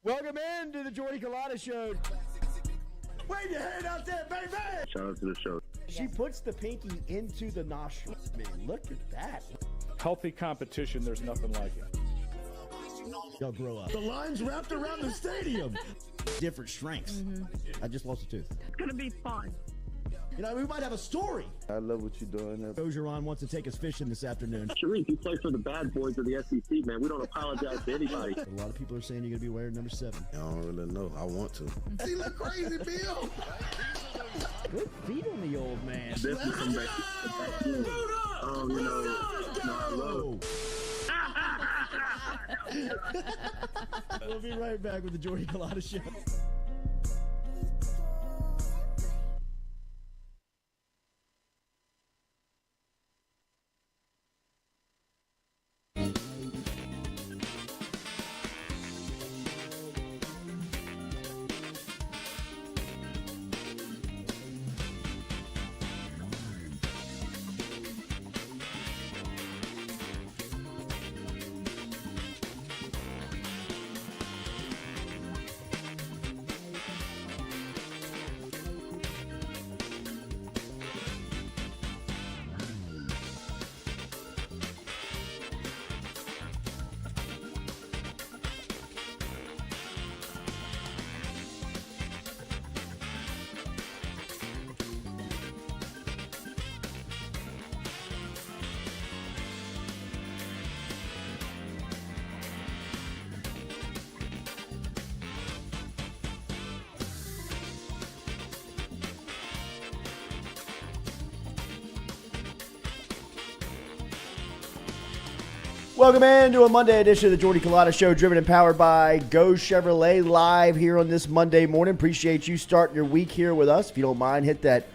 Welcome into the Jordy Culotta Show. Wave your hand out there, baby! Shout out to the show. She puts the pinky into the nostril. Man, look at that. Healthy competition, there's nothing like it. Y'all grow up. The line's wrapped around the stadium. Different strengths. I just lost a tooth. It's going to be fun. You know, we might have a story. I love what you're doing. Ogeron wants to take us fishing this afternoon. Sharif, you play for the bad boys of the SEC, man. We don't apologize to anybody. A lot of people are saying you're going to be wearing number 7. I don't really know. I want to. He look crazy, Bill. Good feet on the old man. This is from back then. I love. We'll be right back with the Jordy Culotta Show. Welcome into a Monday edition of the Jordy Culotta Show, driven and powered by Go Chevrolet, live here on this Monday morning. Appreciate you starting your week here with us. If you don't mind, hit that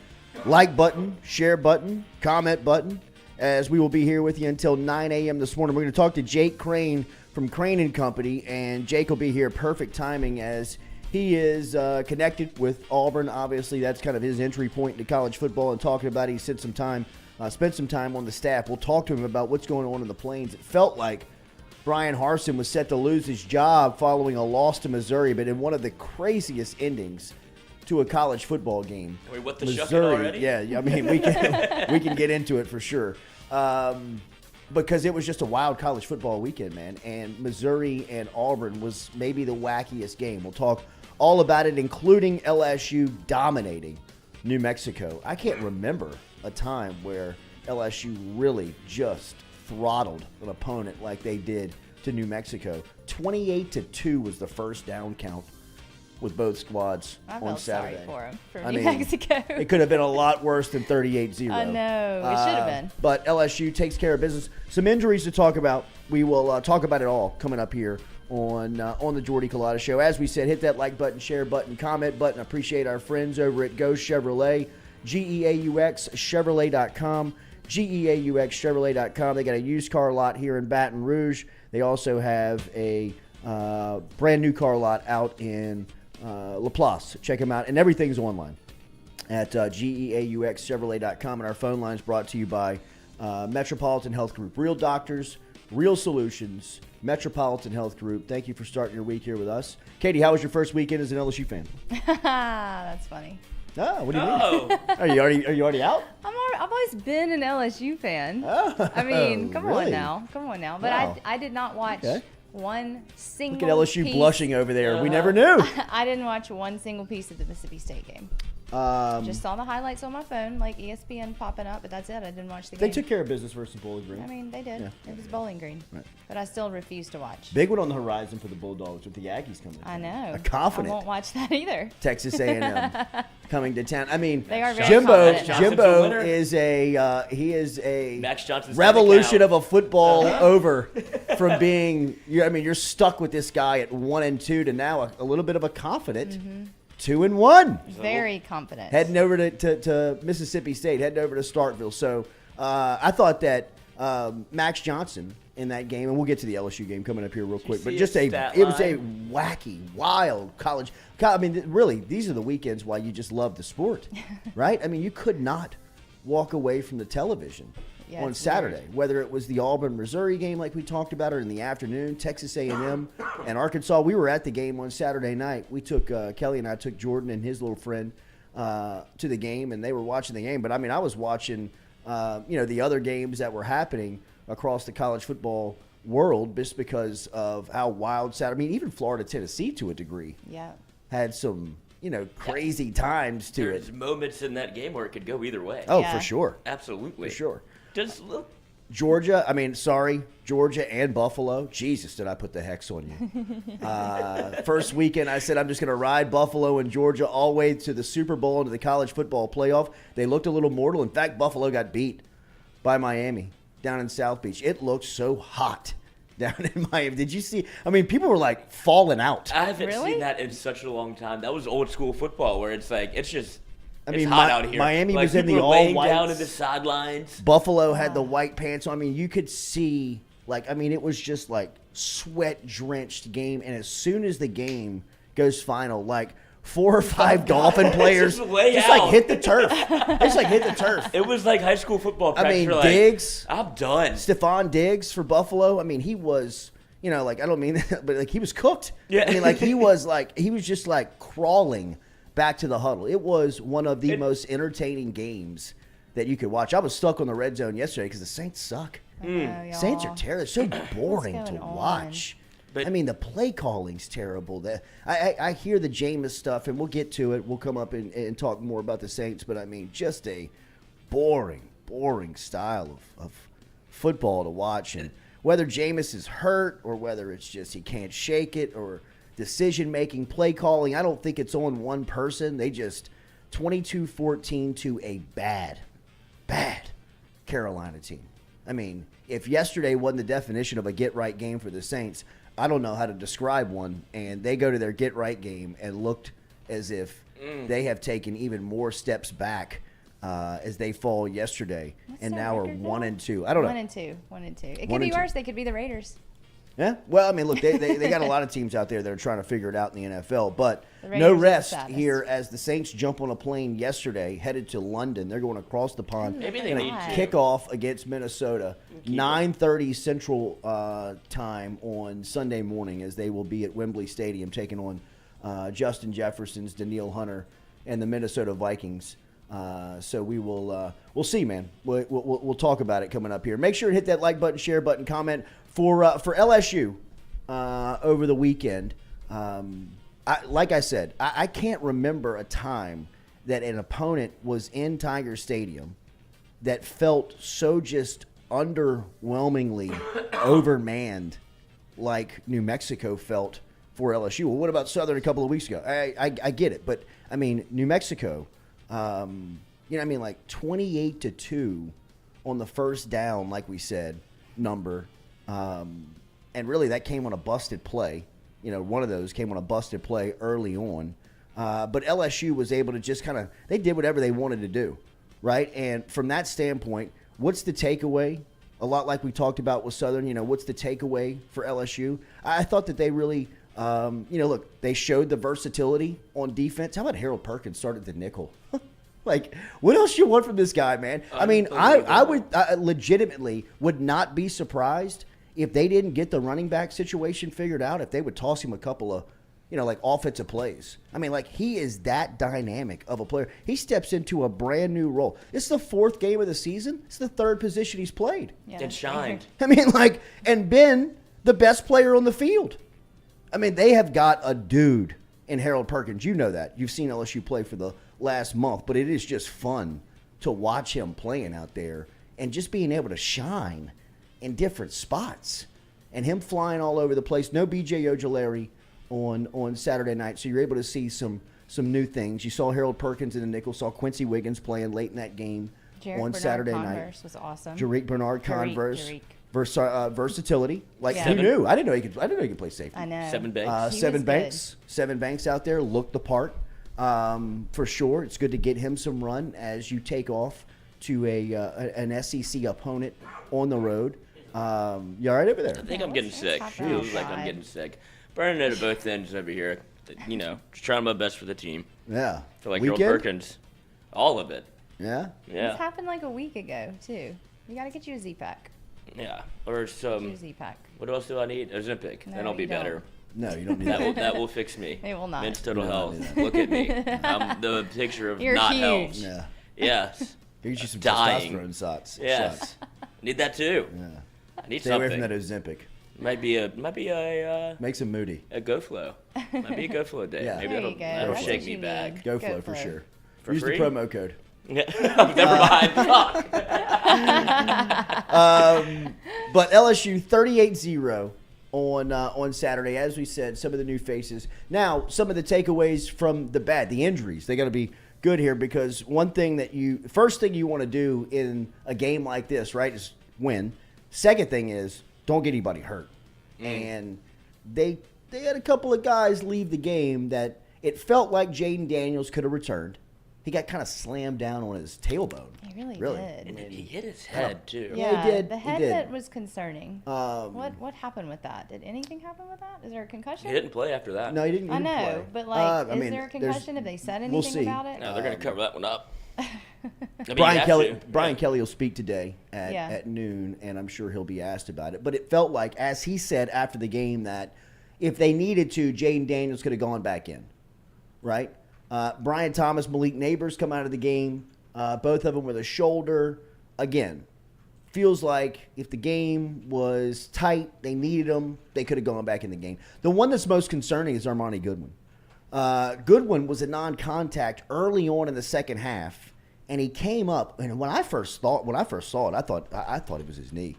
like button, share button, comment button, as we will be here with you until 9 a.m. this morning. We're going to talk to Jake Crain from Crain and Company, and Jake will be here perfect timing as he is connected with Auburn. Obviously, that's kind of his entry point into college football, and talking about it, he spent some time on the staff. We'll talk to him about what's going on in the Plains. It felt like Brian Harsin was set to lose his job following a loss to Missouri, but in one of the craziest endings to a college football game. Wait, what, the Missouri, shucking already? Yeah, I mean, we can get into it for sure. Because it was just a wild college football weekend, man. And Missouri and Auburn was maybe the wackiest game. We'll talk all about it, including LSU dominating New Mexico. I can't remember a time where LSU really just throttled an opponent like they did to New Mexico. 28-2 was the first down count with both squads on Saturday. I felt sorry for him, New Mexico. It could have been a lot worse than 38-0. I know. It should have been. But LSU takes care of business. Some injuries to talk about. We will talk about it all coming up here on the Jordy Culotta Show. As we said, hit that like button, share button, comment button. Appreciate our friends over at Go Chevrolet, GEAUX Chevrolet.com, GEAUX Chevrolet.com. They got a used car lot here in Baton Rouge. They also have a brand new car lot out in Laplace. Check them out. And everything's online at GEAUXChevrolet.com. And our phone line is brought to you by Metropolitan Health Group. Real doctors, real solutions, Metropolitan Health Group. Thank you for starting your week here with us. Katie, how was your first weekend as an LSU fan? That's funny. Oh, what do you mean? Are you already out? I've always been an LSU fan. Oh, I mean, come really? on now. But Wow. I did not watch one single Look at LSU piece. blushing over there. We never knew. I didn't watch one single piece of the Mississippi State game. Just saw the highlights on my phone, like ESPN popping up, but that's it. I didn't watch the game. They took care of business versus Bowling Green. I mean, they did. Yeah. It was Bowling Green. Right. But I still refuse to watch. Big one on the horizon for the Bulldogs with the Aggies coming to town. I know. A confident I won't watch that either. Texas A&M coming to town. I mean, They are very Jimbo confident. Jimbo is a Max Johnson's revolution of a football over from being. You're stuck with this guy at 1-2 to now a little bit of a confident 2-1. Very confident. Heading over to Mississippi State, heading over to Starkville. So I thought that Max Johnson in that game, and we'll get to the LSU game coming up here real quick, but just it was a wacky, wild college. I mean, really, these are the weekends why you just love the sport, right? I mean, you could not walk away from the television on Saturday, whether it was the Auburn-Missouri game like we talked about, or in the afternoon, Texas A&M and Arkansas. We were at the game on Saturday night. We took Kelly and I took Jordan and his little friend to the game, and they were watching the game. But, I mean, I was watching, the other games that were happening across the college football world just because of how wild Saturday. I mean, even Florida-Tennessee to a degree had some – crazy times to There's moments in that game where it could go either way. Oh, for sure. Absolutely. For sure. Just look. Georgia and Buffalo. Jesus, did I put the hex on you? First weekend, I said I'm just going to ride Buffalo and Georgia all the way to the Super Bowl and to the college football playoff. They looked a little mortal. In fact, Buffalo got beat by Miami down in South Beach. It looked so hot down in Miami. Did you see? I mean, people were like falling out. I haven't seen that in such a long time. That was old school football where it's like, it's hot out here. Miami like, was in the all all laying whites. Down in the sidelines. Buffalo had the white pants on. I mean, you could see, it was just like sweat-drenched game. And as soon as the game goes final, 4 or 5 Dolphin players just hit the turf. Hit the turf. It was like high school football practice. I mean, Diggs. I'm done. Stephon Diggs for Buffalo. I mean, he was, I don't mean that, but he was cooked. Yeah. I mean, he was just crawling back to the huddle. It was one of the most entertaining games that you could watch. I was stuck on the red zone yesterday because the Saints suck. Saints are terrible. They're so boring to watch. But, I mean, the play calling's terrible. I hear the Jameis stuff, and we'll get to it. We'll come up and talk more about the Saints. But, I mean, just a boring style of football to watch. And whether Jameis is hurt or whether it's just he can't shake it or decision-making, play calling, I don't think it's on one person. They just 22-14 to a bad Carolina team. I mean, if yesterday wasn't the definition of a get-right game for the Saints, I don't know how to describe one, and they go to their get-right game and looked as if they have taken even more steps back as they fall yesterday, and now are 1-2. I don't know. 1-2. It could be worse. They could be the Raiders. Yeah. Well, I mean, look, they got a lot of teams out there that are trying to figure it out in the NFL, but no rest here as the Saints jump on a plane yesterday, headed to London. They're going across the pond. Maybe they need to kick off against Minnesota, 9:30 Central time on Sunday morning, as they will be at Wembley Stadium taking on Justin Jefferson's Danielle Hunter and the Minnesota Vikings. So we'll see, man. We'll talk about it coming up here. Make sure to hit that like button, share button, comment for LSU over the weekend. Like I said, I can't remember a time that an opponent was in Tiger Stadium that felt so just underwhelmingly overmanned like New Mexico felt for LSU. Well, what about Southern a couple of weeks ago? I get it, but I mean, New Mexico, 28-2 on the first down, like we said, number. And really that came on a busted play. One of those came on a busted play early on. But LSU was able to just they did whatever they wanted to do, right? And from that standpoint, what's the takeaway? A lot like we talked about with Southern, what's the takeaway for LSU? I thought that they really, look, they showed the versatility on defense. How about Harold Perkins started the nickel? What else you want from this guy, man? I mean, I would legitimately would not be surprised if they didn't get the running back situation figured out, if they would toss him a couple of, offensive plays. I mean, he is that dynamic of a player. He steps into a brand new role. This is the 4th game of the season. It's the 3rd position he's played. Yeah. And shined. I mean, and been the best player on the field. I mean, they have got a dude in Harold Perkins. You know that. You've seen LSU play for the last month, but it is just fun to watch him playing out there and just being able to shine in different spots and him flying all over the place. No B.J. Ojulari on Saturday night, so you're able to see some new things. You saw Harold Perkins in the nickel, saw Quincy Wiggins playing late in that game on Saturday night. Converse was awesome. Jarek Bernard Converse. Jarek. Versatility. Who knew? I didn't know he could play safety. I know. Seven Banks out there looked the part. For sure, it's good to get him some run as you take off to an SEC opponent on the road. You all right over there? I think I'm getting sick. Feels like I'm getting sick. Burning it at both ends over here. Just trying my best for the team. Yeah. I feel like Harold Perkins, all of it. Yeah. Yeah. This happened a week ago too. You got to get you a Z-Pack. Yeah, or some. Z-Pack. What else do I need? Ozempic. No, That'll be you don't. better. No, you don't need That will fix me. It will not. Men's total You don't health. need Look at me. I'm the picture of You're not huge. health. Yeah. Yes. Get you some Dying. testosterone shots. Yes. Shots. Need that too. Yeah. I need Stay something. away from that Ozempic. Might be a Makes him moody. go flow. Might be a go flow day. Yeah. Maybe There you that'll, go. that'll That's shake what me you back. need. Go Go flow for flow. sure. For Use free? the promo code. Never mind. Fuck. But LSU 38-0 on Saturday. As we said, some of the new faces. Now, some of the takeaways from the injuries. They got to be good here because first thing you want to do in a game like this, right, is win. Second thing is don't get anybody hurt. And they had a couple of guys leave the game that it felt like Jaden Daniels could have returned. He got kind of slammed down on his tailbone. He really did. And he hit his head too. Yeah, he did. The He head did. hit was concerning. What happened with that? Did anything happen with that? Is there a concussion? He didn't play after that. No, he didn't. I know, play. but like, I is mean, there a concussion? Have they said anything we'll see. about it? No, they're going to cover that one up. I mean, Brian you have Kelly. to. Brian Yeah. Kelly will speak today at noon, and I'm sure he'll be asked about it. But it felt like, as he said after the game, that if they needed to, Jaden Daniels could have gone back in, right? Brian Thomas, Malik Neighbors come out of the game, both of them with a shoulder. Again, feels like if the game was tight, they needed them, they could have gone back in the game. The one that's most concerning is Armani Goodwin. Goodwin was a non-contact early on in the second half, and he came up. And when I first saw it, I thought it was his knee.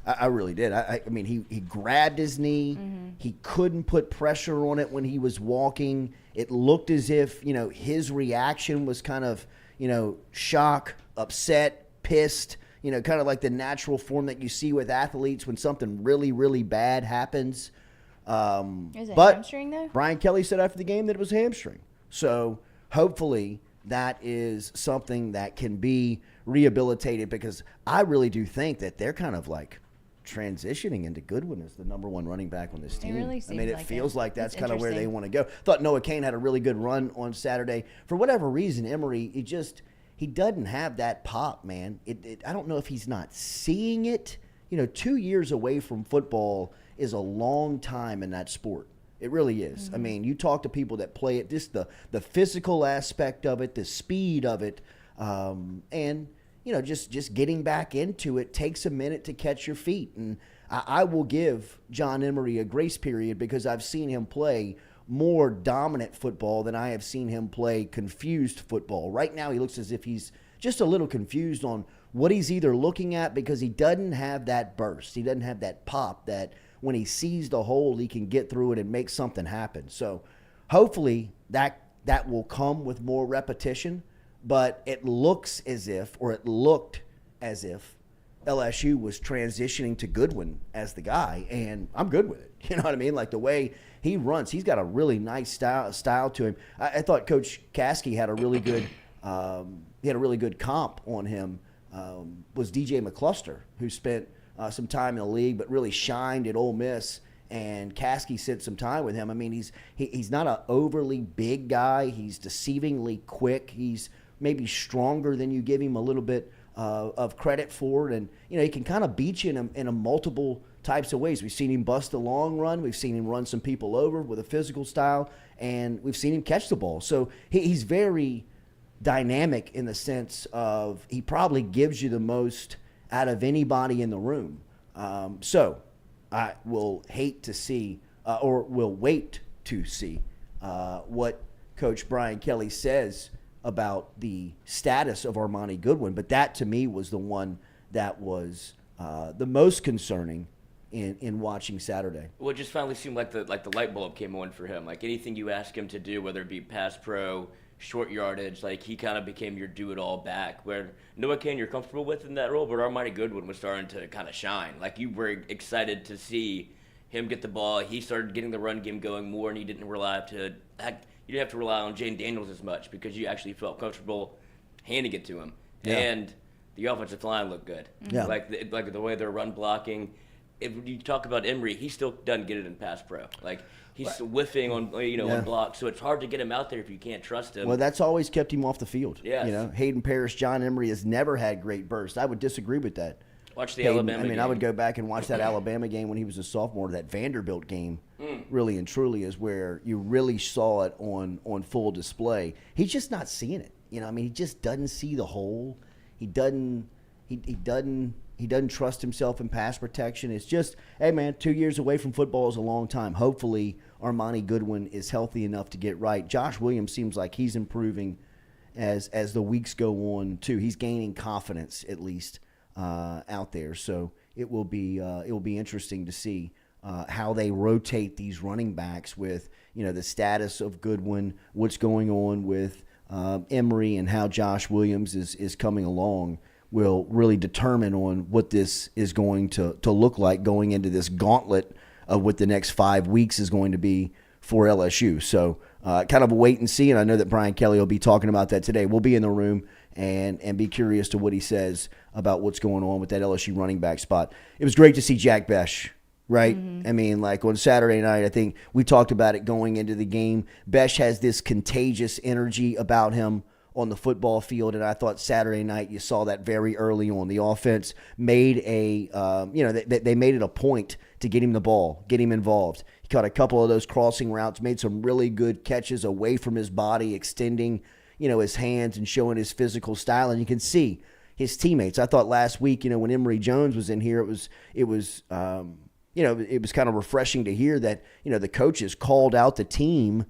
I really did. I mean, he grabbed his knee. Mm-hmm. He couldn't put pressure on it when he was walking. It looked as if, his reaction was kind of, shock, upset, pissed, kind of like the natural form that you see with athletes when something really, really bad happens. Is it But hamstring though? Brian Kelly said after the game that it was hamstring. So hopefully that is something that can be rehabilitated because I really do think that they're kind of like transitioning into Goodwin as the number one running back on this team. Really I mean, it seems like feels it. like that's It's kind of where they interesting. want to go. Thought Noah Kane had a really good run on Saturday. For whatever reason, Emory, he doesn't have that pop, man. I don't know if he's not seeing it. 2 years away from football is a long time in that sport. It really is. Mm-hmm. I mean, you talk to people that play it, just the physical aspect of it, the speed of it, and just getting back into it takes a minute to catch your feet. And I will give John Emery a grace period because I've seen him play more dominant football than I have seen him play confused football. Right now, he looks as if he's just a little confused on what he's either looking at because he doesn't have that burst. He doesn't have that pop that when he sees the hole, he can get through it and make something happen. So hopefully that will come with more repetition. But it looked as if LSU was transitioning to Goodwin as the guy, and I'm good with it. You know what I mean? Like the way he runs, he's got a really nice style to him. I thought Coach Caskey had a really good comp on him. Was DJ McCluster, who spent some time in the league but really shined at Ole Miss. And Caskey spent some time with him. I mean, he's not an overly big guy. He's deceivingly quick. He's maybe stronger than you give him a little bit of credit for it. And, he can kind of beat you in a multiple types of ways. We've seen him bust a long run. We've seen him run some people over with a physical style. And we've seen him catch the ball. So he's very dynamic in the sense of he probably gives you the most out of anybody in the room. So I will hate to see or will wait to see what Coach Brian Kelly says about the status of Armani Goodwin, but that to me was the one that was the most concerning in watching Saturday. Well, it just finally seemed like the light bulb came on for him. Like anything you ask him to do, whether it be pass pro, short yardage, like he kind of became your do-it-all back. Where Noah Kane you're comfortable with in that role, but Armani Goodwin was starting to kind of shine. Like you were excited to see him get the ball. He started getting the run game going more, and he didn't rely you didn't have to rely on Jaden Daniels as much because you actually felt comfortable handing it to him. Yeah. And the offensive line looked good. Yeah. Like the way they're run blocking. if you talk about Emory, he still doesn't get it in pass pro. Like he's whiffing on on blocks, so it's hard to get him out there if you can't trust him. Well, that's always kept him off the field. Yes. Hayden Parrish, John Emory has never had great bursts. I would disagree with that. Watch the Alabama game. I would go back and watch that Alabama game when he was a sophomore. That Vanderbilt game, really and truly, is where you really saw it on full display. He's just not seeing it. He just doesn't see the hole. He doesn't trust himself in pass protection. It's just, hey man, 2 years away from football is a long time. Hopefully, Armani Goodwin is healthy enough to get right. Josh Williams seems like he's improving as the weeks go on too. He's gaining confidence at least. Out there, so it will be interesting to see how they rotate these running backs with the status of Goodwin, what's going on with Emory, and how Josh Williams is coming along will really determine on what this is going to look like going into this gauntlet of what the next 5 weeks is going to be for LSU. So kind of a wait and see, and I know that Brian Kelly will be talking about that today. We'll be in the room and be curious to what he says about what's going on with that LSU running back spot. It was great to see Jack Besh, right? Mm-hmm. On Saturday night, I think we talked about it going into the game. Besh has this contagious energy about him on the football field, and I thought Saturday night you saw that very early on. The offense made they made it a point to get him the ball, get him involved. He caught a couple of those crossing routes, made some really good catches away from his body, extending his hands and showing his physical style, and you can see his teammates. I thought last week, when Emory Jones was in here, it was kind of refreshing to hear that the coaches called out the team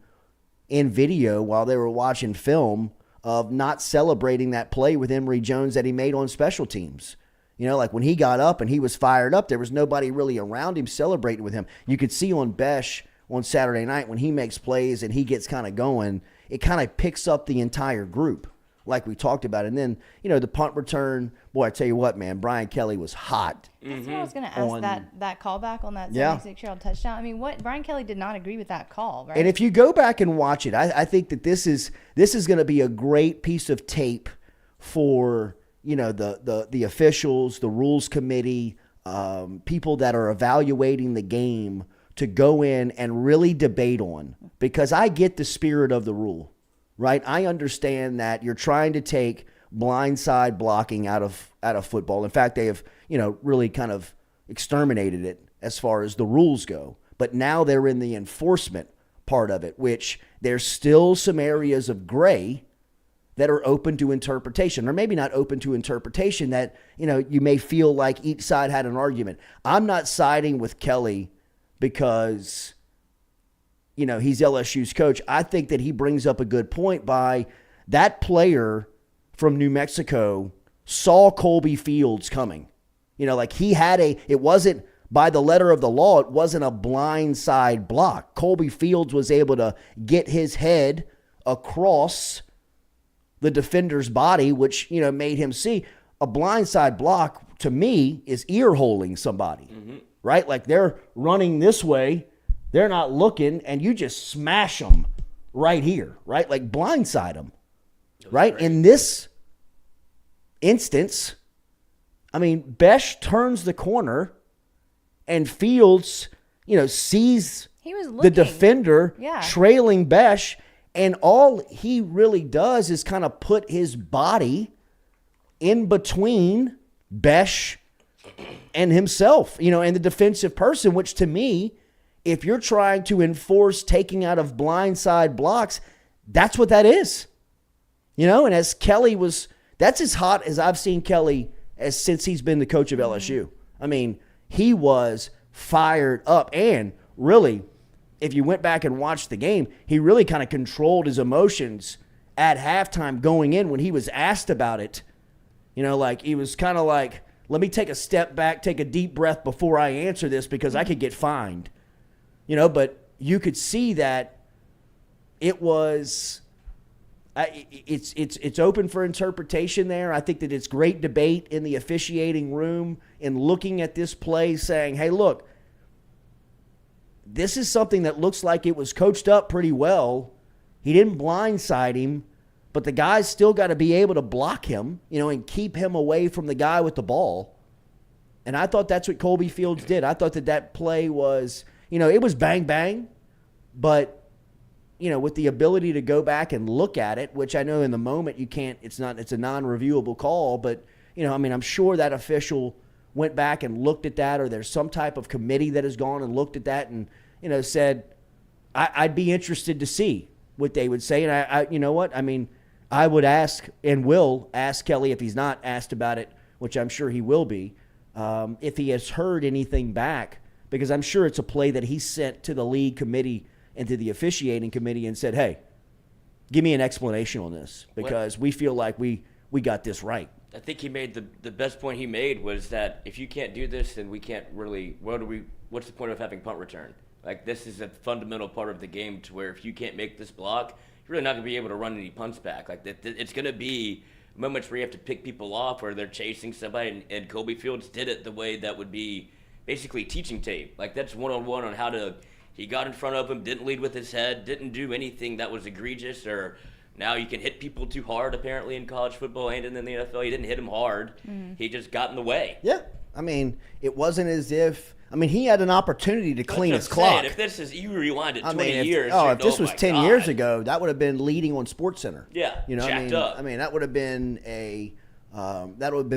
in video while they were watching film of not celebrating that play with Emory Jones that he made on special teams. When he got up and he was fired up, there was nobody really around him celebrating with him. You could see on Besh on Saturday night when he makes plays and he gets kind of going, it kind of picks up the entire group like we talked about. And then, the punt return, boy, I tell you what, man, Brian Kelly was hot. That's what I was going to ask, that callback on that 76-yard touchdown. Brian Kelly did not agree with that call, right? And if you go back and watch it, I think that this is going to be a great piece of tape for, the officials, the rules committee, people that are evaluating the game to go in and really debate on, because I get the spirit of the rule, right? I understand that you're trying to take blindside blocking out of football. In fact, they have, really kind of exterminated it as far as the rules go. But now they're in the enforcement part of it, which there's still some areas of gray that are open to interpretation, or maybe not open to interpretation, that, you may feel like each side had an argument. I'm not siding with Kelly because, he's LSU's coach. I think that he brings up a good point by that player from New Mexico saw Colby Fields coming. It wasn't by the letter of the law, it wasn't a blindside block. Colby Fields was able to get his head across the defender's body, which, made him see. A blindside block, to me, is ear-holing somebody. Mm-hmm. Right? Like they're running this way, they're not looking, and you just smash them right here, right? Like blindside them, right? Great. In this instance, Besh turns the corner and Fields, sees the defender trailing Besh, and all he really does is kind of put his body in between Besh and himself, and the defensive person, which to me, if you're trying to enforce taking out of blindside blocks, that's what that is. And as Kelly that's as hot as I've seen Kelly since he's been the coach of LSU. He was fired up, and really, if you went back and watched the game, he really kind of controlled his emotions at halftime going in when he was asked about it. He was kind of like, let me take a step back, take a deep breath before I answer this because I could get fined. But you could see that it was it's open for interpretation there. I think that it's great debate in the officiating room in looking at this play saying, hey, look, this is something that looks like it was coached up pretty well. He didn't blindside him, but the guy's still got to be able to block him, and keep him away from the guy with the ball. And I thought that's what Colby Fields did. I thought that play was, it was bang, bang, but, with the ability to go back and look at it, which I know in the moment you can't, it's a non-reviewable call, but, I'm sure that official went back and looked at that, or there's some type of committee that has gone and looked at that and, said, I'd be interested to see what they would say. And I you know what? I would ask and will ask Kelly if he's not asked about it, which I'm sure he will be, if he has heard anything back, because I'm sure it's a play that he sent to the league committee and to the officiating committee and said, hey, give me an explanation on this, because we feel like we got this right. I think he made the best point he made was that if you can't do this, then we can't really, what's the point of having punt return? Like, this is a fundamental part of the game to where if you can't make this block, you're really not going to be able to run any punts back. Like, it's going to be moments where you have to pick people off, where they're chasing somebody, and Colby Fields did it the way that would be basically teaching tape. Like, that's one-on-one on how to, he got in front of him, didn't lead with his head, didn't do anything that was egregious, or now you can hit people too hard, apparently, in college football and in the NFL. He didn't hit him hard. He just got in the way. Yeah. It wasn't as if, he had an opportunity to clean his clock. If this is, you rewind it 20 years. If this was 10 years ago, that would have been leading on SportsCenter. Yeah, jacked up. That would have been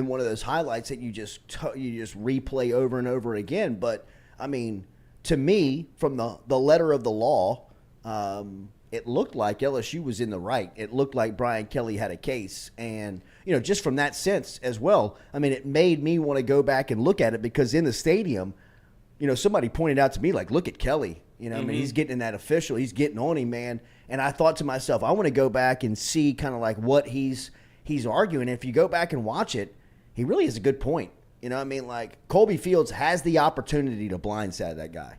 one of those highlights that you just replay over and over again. But, to me, from the letter of the law, it looked like LSU was in the right. It looked like Brian Kelly had a case. And, just from that sense as well, it made me want to go back and look at it, because in the stadium, somebody pointed out to me, like, look at Kelly. He's getting in that official. He's getting on him, man. And I thought to myself, I want to go back and see kind of like what he's arguing. And if you go back and watch it, he really has a good point. Like, Colby Fields has the opportunity to blindside that guy.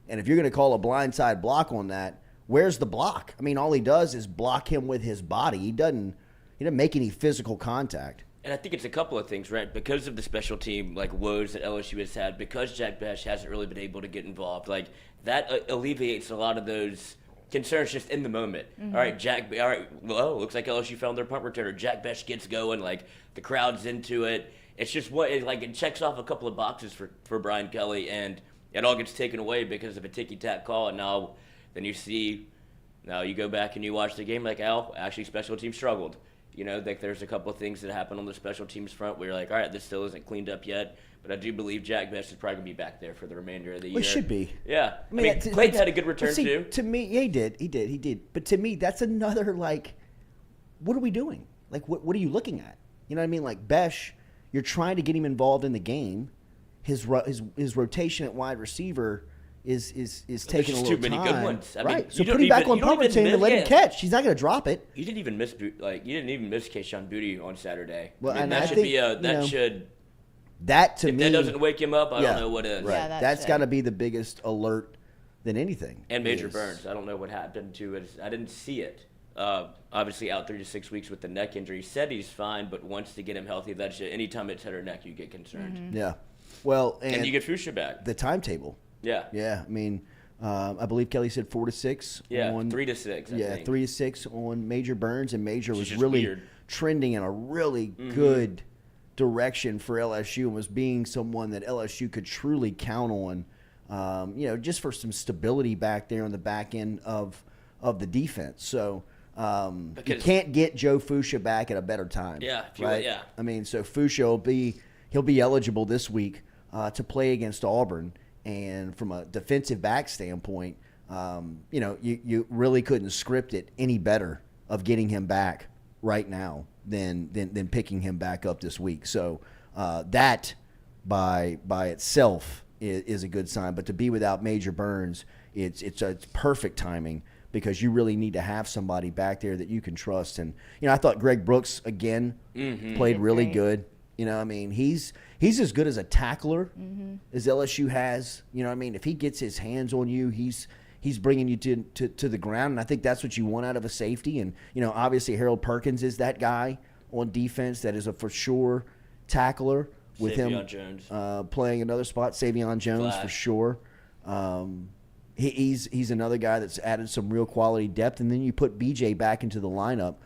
And if you're going to call a blindside block on that, where's the block? All he does is block him with his body. He doesn't make any physical contact. And I think it's a couple of things, right? Because of the special team, like, woes that LSU has had, because Jack Besh hasn't really been able to get involved, like, that alleviates a lot of those concerns just in the moment. All right, well, looks like LSU found their punt returner. Jack Besh gets going, like, the crowd's into it. It's just it checks off a couple of boxes for Brian Kelly, and it all gets taken away because of a ticky-tack call. And now you go back and you watch the game, like, actually special team struggled. Like, there's a couple of things that happen on the special teams front where you're like, all right, this still isn't cleaned up yet. But I do believe Jack Besh is probably going to be back there for the remainder of the year. Well, he should be. Yeah. Clayton had a good return, too. To me, yeah, he did. But to me, that's another, like, what are we doing? Like, what are you looking at? You know what I mean? Like, Besh, you're trying to get him involved in the game. His rotation at wide receiver is taking a little time. Too many good ones. Right. So put him back on punt return and let him catch. He's not going to drop it. You didn't even miss Keyshawn Booty on Saturday. Well, That to me, if that doesn't wake him up, I don't know what is. Right. Yeah, that's got to be the biggest alert than anything. And Major Burns. I don't know what happened to it. I didn't see it. Obviously out 3 to 6 weeks with the neck injury. He said he's fine, but wants to get him healthy. That's it. Anytime it's head or neck, you get concerned. Mm-hmm. Yeah. Well, and you get Fuchsia back. The timetable. Yeah. Yeah. I believe Kelly said 4 to 6. Yeah, 3 to 6. I think. 3 to 6 on Major Burns, and Major was really weird. Trending in a really good direction for LSU, and was being someone that LSU could truly count on, just for some stability back there on the back end of the defense. So you can't get Joe Fuchsia back at a better time. Yeah, right. Yeah. So Fuchsia he'll be eligible this week to play against Auburn, and from a defensive back standpoint, you really couldn't script it any better of getting him back right now than picking him back up this week. So that by itself is a good sign. But to be without Major Burns, it's perfect timing, because you really need to have somebody back there that you can trust. And I thought Greg Brooks again played really good. He's as good as a tackler as LSU has. If he gets his hands on you, he's bringing you to the ground, and I think that's what you want out of a safety. And obviously Harold Perkins is that guy on defense that is a for sure tackler. With Savion Jones. Playing another spot, Savion Jones for sure. He's another guy that's added some real quality depth, and then you put BJ back into the lineup.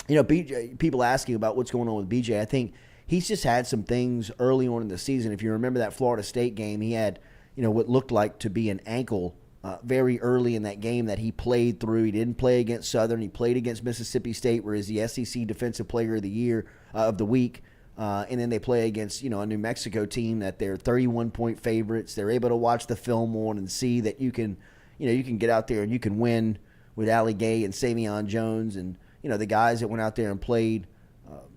BJ, people asking about what's going on with BJ. I think he's just had some things early on in the season. If you remember that Florida State game, he had, what looked like to be an ankle very early in that game that he played through. He didn't play against Southern. He played against Mississippi State, where he's the SEC Defensive Player of the Year of the week. And then they play against, a New Mexico team that they're 31-point favorites. They're able to watch the film on and see that you can get out there and you can win with Allie Gay and Savion Jones and, the guys that went out there and played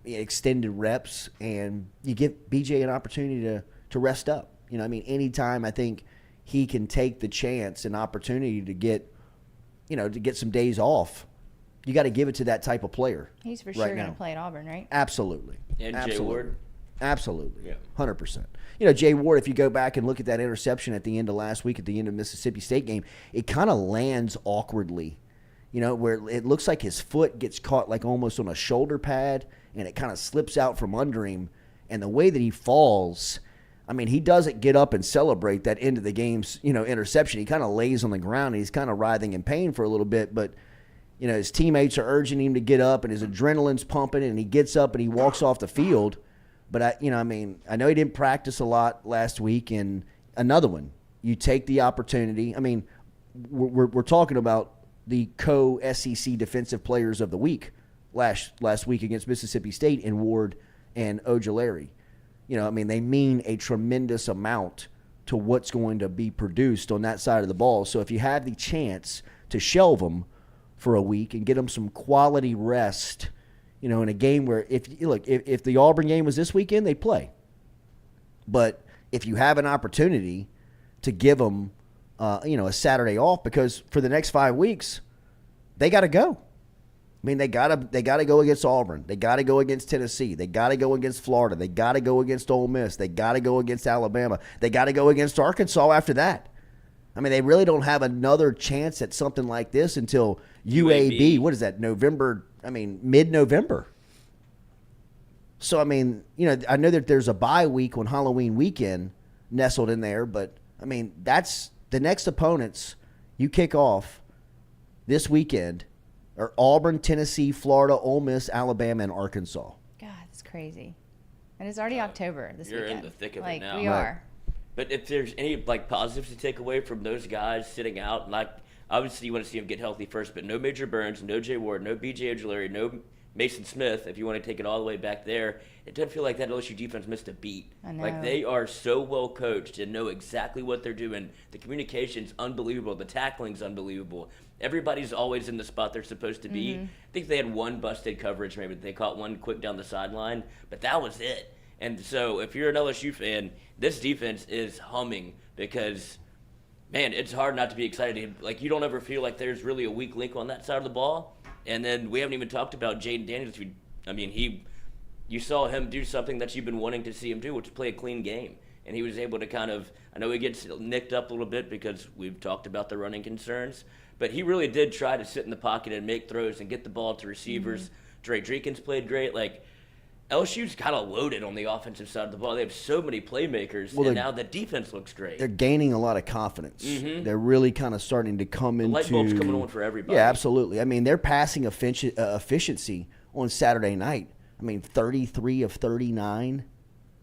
extended reps, and you give BJ an opportunity to rest up. Anytime I think he can take the chance and opportunity to get some days off, you got to give it to that type of player. He's for sure going to play at Auburn, right? Absolutely. And Absolutely. Jay Ward. Absolutely. Yeah. 100%. Jay Ward, if you go back and look at that interception at the end of last week, at the end of Mississippi State game, it kind of lands awkwardly, where it looks like his foot gets caught like almost on a shoulder pad, and it kind of slips out from under him. And the way that he falls, he doesn't get up and celebrate that end of the game's, interception. He kind of lays on the ground, and he's kind of writhing in pain for a little bit, but his teammates are urging him to get up, and his adrenaline's pumping, and he gets up and he walks off the field. But I know he didn't practice a lot last week, and another one. You take the opportunity. We're talking about the co-SEC Defensive Players of the Week last week against Mississippi State in Ward and Ojulari. They mean a tremendous amount to what's going to be produced on that side of the ball. So if you have the chance to shelve them for a week and get them some quality rest, in a game where if the Auburn game was this weekend, they'd play. But if you have an opportunity to give them, a Saturday off, because for the next 5 weeks, they got to go. They got to go against Auburn. They got to go against Tennessee. They got to go against Florida. They got to go against Ole Miss. They got to go against Alabama. They got to go against Arkansas after that. They really don't have another chance at something like this until UAB. What is that, November? Mid-November. So, I know that there's a bye week on Halloween weekend nestled in there, but, that's the next opponents you kick off this weekend are Auburn, Tennessee, Florida, Ole Miss, Alabama, and Arkansas. God, that's crazy. And it's already October this weekend. You're in the thick of it now. We are. But if there's any positives to take away from those guys sitting out, obviously you want to see them get healthy first, but no Major Burns, no Jay Ward, no B.J. Ojulari, no Mason Smith, if you want to take it all the way back there, it doesn't feel like that LSU defense missed a beat. I know. They are so well coached and know exactly what they're doing. The communication's unbelievable. The tackling's unbelievable. Everybody's always in the spot they're supposed to be. I think they had one busted coverage, maybe they caught one quick down the sideline, but that was it. And so if you're an LSU fan, this defense is humming because, man, it's hard not to be excited. You don't ever feel like there's really a weak link on that side of the ball. And then we haven't even talked about Jaden Daniels. You saw him do something that you've been wanting to see him do, which is play a clean game. And he was able to I know he gets nicked up a little bit because we've talked about the running concerns, but he really did try to sit in the pocket and make throws and get the ball to receivers. Dre Dreekins played great. LSU's kind of loaded on the offensive side of the ball. They have so many playmakers, and now the defense looks great. They're gaining a lot of confidence. They're really kind of starting to come into – the light bulb's coming on for everybody. Yeah, absolutely. Their passing efficiency on Saturday night, 33 of 39,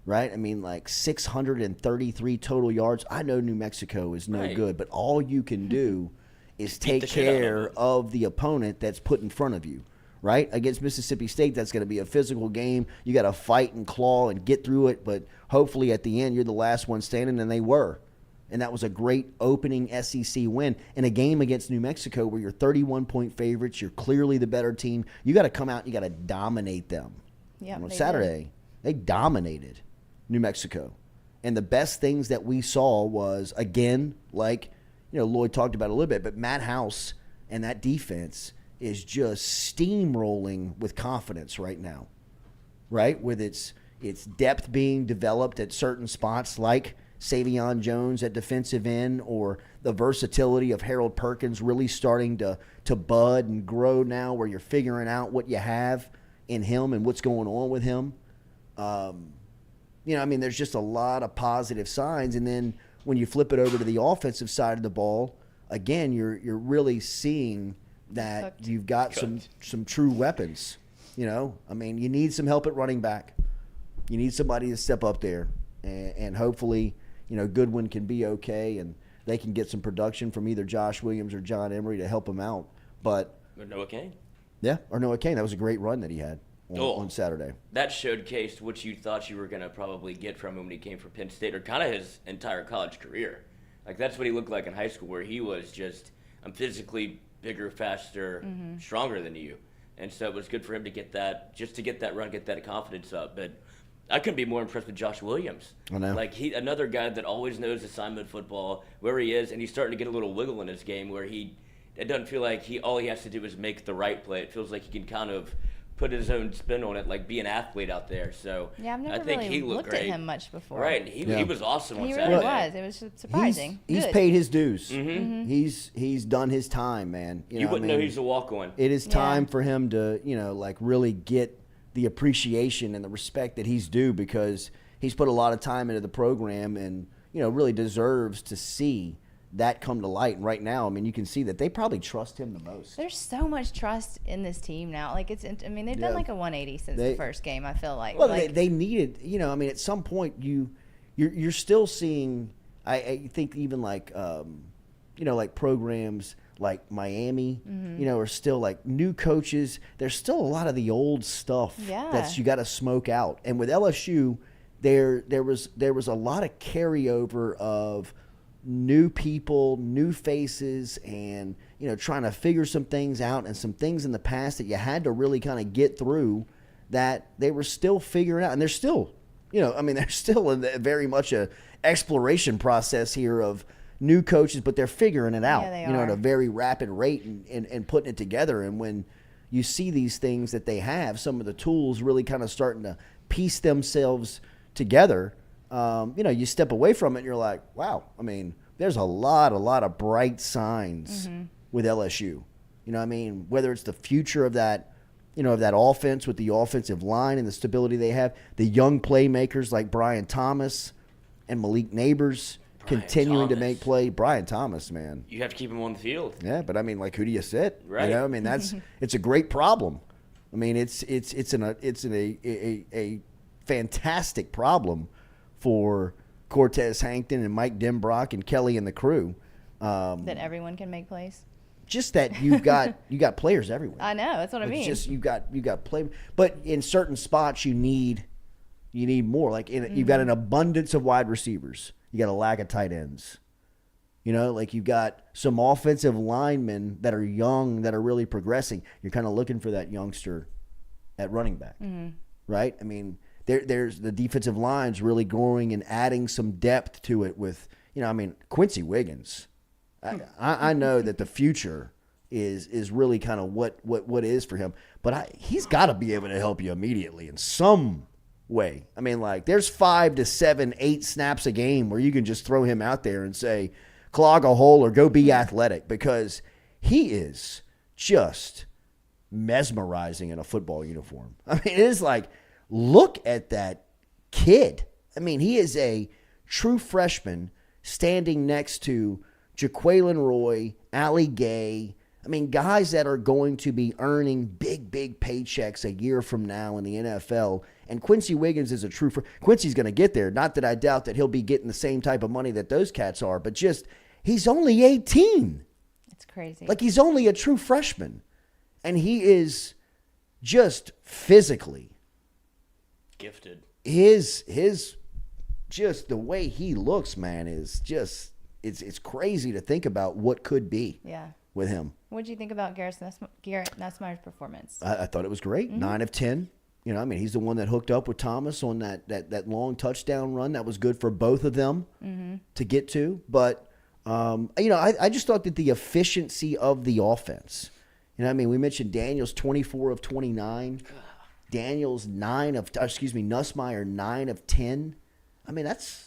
right? 633 total yards. I know New Mexico is no good, but all you can do is take care of the opponent that's put in front of you. Right? Against Mississippi State, that's going to be a physical game. You got to fight and claw and get through it, but hopefully at the end you're the last one standing, and they were. And that was a great opening SEC win in a game against New Mexico where you're 31-point favorites, you're clearly the better team. You got to come out and you got to dominate them. Yeah. On Saturday, they dominated New Mexico. And the best things that we saw was, again, Lloyd talked about a little bit, but Matt House and that defense is just steamrolling with confidence right now, right? With its depth being developed at certain spots like Savion Jones at defensive end, or the versatility of Harold Perkins really starting to bud and grow now, where you're figuring out what you have in him and what's going on with him. There's just a lot of positive signs. And then when you flip it over to the offensive side of the ball, again, you're really seeing that you've got some true weapons. You need some help at running back. You need somebody to step up there, and hopefully, Goodwin can be okay, and they can get some production from either Josh Williams or John Emery to help him out. But Noah Cain. Yeah, or Noah Cain. That was a great run that he had on Saturday. That showcased what you thought you were going to probably get from him when he came from Penn State, or kind of his entire college career. Like, that's what he looked like in high school, where he was just, I'm physically bigger, faster, stronger than you. And so it was good for him to get that, just to get that run, get that confidence up. But I couldn't be more impressed with Josh Williams. I know. Like, another guy that always knows assignment football, where he is, and he's starting to get a little wiggle in his game where it doesn't feel like all he has to do is make the right play. It feels like he can kind of put his own spin on it, like be an athlete out there. So yeah, I've never I think really he looked looked great. at him much before. Right, he was awesome on He Saturday. really was. It was surprising. He's Good. paid his dues. He's done his time, man. You wouldn't know he's a walk-on. It is time for him to, like really get the appreciation and the respect that he's due, because he's put a lot of time into the program and, really deserves to see that come to light. And right now, I mean, you can see that they probably trust him the most. There's so much trust in this team now. Like, they've done like a 180 since the first game, I feel like. Well, they needed, at some point you're still seeing, I think even like, like programs like Miami, are still like new coaches. There's still a lot of the old stuff that you got to smoke out. And with LSU, there was a lot of carryover of new people, new faces, and trying to figure some things out, and some things in the past that you had to really kind of get through that they were still figuring out. And they're still, they're still in very much a exploration process here of new coaches, but they're figuring it out, at a very rapid rate and putting it together. And when you see these things that they have, some of the tools really kind of starting to piece themselves together, you step away from it and you're like, wow, there's a lot of bright signs with LSU. Whether it's the future of that, of that offense with the offensive line and the stability they have, the young playmakers like Brian Thomas and Malik Neighbors continuing to make play. Brian Thomas, man. You have to keep him on the field. Yeah, but who do you sit? Right. That's it's a great problem. It's a fantastic problem for Cortez Hankton and Mike Denbrock and Kelly and the crew. That everyone can make plays. Just that you got players everywhere. I know, that's what I mean. Just you got play, but in certain spots you need more. Like you've got an abundance of wide receivers. You got a lack of tight ends. You've got some offensive linemen that are young, that are really progressing. You're kind of looking for that youngster at running back, right? There's the defensive line's really growing and adding some depth to it with, Quincy Wiggins. I know that the future is really kind of what is for him, but he's got to be able to help you immediately in some way. There's 5 to 7, 8 snaps a game where you can just throw him out there and say, clog a hole or go be athletic, because he is just mesmerizing in a football uniform. It is like, look at that kid. He is a true freshman standing next to Jaquelin Roy, Ali Gay. Guys that are going to be earning big paychecks a year from now in the NFL. And Quincy Wiggins is a true Quincy's going to get there. Not that I doubt that he'll be getting the same type of money that those cats are, but just he's only 18. It's crazy. Like, he's only a true freshman. And he is just physically gifted. His just the way he looks, man, is just it's crazy to think about what could be with him. What did you think about Garrett Nussmeier's performance? I thought it was great. 9 of 10. He's the one that hooked up with Thomas on that long touchdown run. That was good for both of them to get to. But, I just thought that the efficiency of the offense, we mentioned Daniels 24 of 29. Daniels Nussmeier 9 of 10. That's.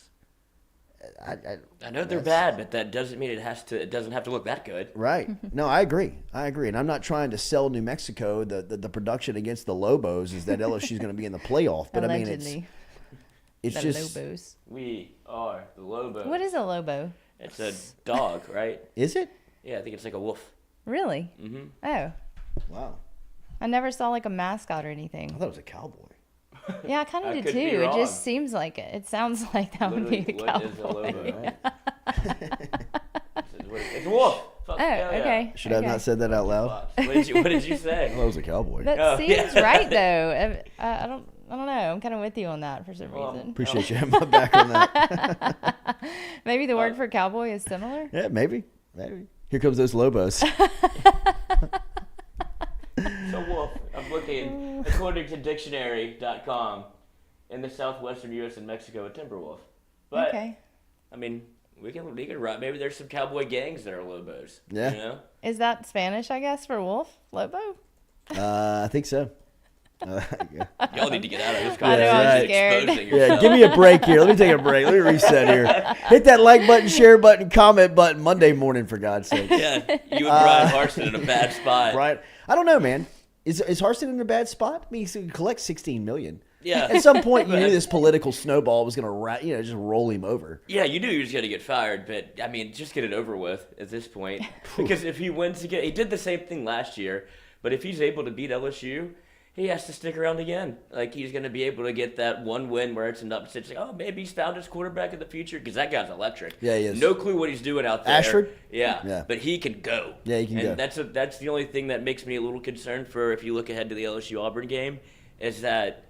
I know they're bad, but that doesn't mean it doesn't have to look that good. Right. No, I agree. And I'm not trying to sell New Mexico. The production against the Lobos is that LSU is going to be in the playoff. But Allegedly. It's just Lobos. We are the Lobos. What is a Lobo? It's a dog, right? Is it? Yeah, I think it's like a wolf. Really? Mm-hmm. Oh. Wow. I never saw like a mascot or anything. I thought it was a cowboy. Yeah, I kind I of did could too. be It wrong. just seems like it. It sounds like that would be a Literally, what is a cowboy. lobo? It's a wolf. Fuck, Oh, hell yeah. okay. Should I have not said that out loud? What did you say? I was a cowboy. That Oh, seems yeah. right though. I don't know. I'm kind of with you on that for some reason. Appreciate you having my back on that. Maybe the word for cowboy is similar. Yeah, maybe. Here comes those Lobos. So wolf. I'm looking according to dictionary.com in the southwestern U.S. and Mexico, a timber wolf. But Okay. I mean, we can write. Maybe there's some cowboy gangs that are lobos. Yeah. You know? Is that Spanish, I guess, for wolf? Lobo? I think so. Y'all need to get out of this I know, I'm conversation. scared. Exposing Yeah, yourself. give me a break here. Let me take a break. Let me reset here. Hit that like button, share button, comment button Monday morning, for God's sake. Yeah, you and Brian Harston in a bad spot. Right? I don't know, man. Is Harston in a bad spot? I mean, he collects $16 million. Yeah. At some point, you knew this political snowball was going to, just roll him over. Yeah, you knew he was going to get fired, but, I mean, just get it over with at this point. Because if he wins again, he did the same thing last year, but if he's able to beat LSU, he has to stick around again. Like, he's going to be able to get that one win where it's an upset. Like, oh, maybe he's found his quarterback in the future, because that guy's electric. Yeah, he is. No clue what he's doing out there. Ashford? Yeah, Yeah. but he can go. Yeah, he can go. And that's the only thing that makes me a little concerned for if you look ahead to the LSU-Auburn game, is that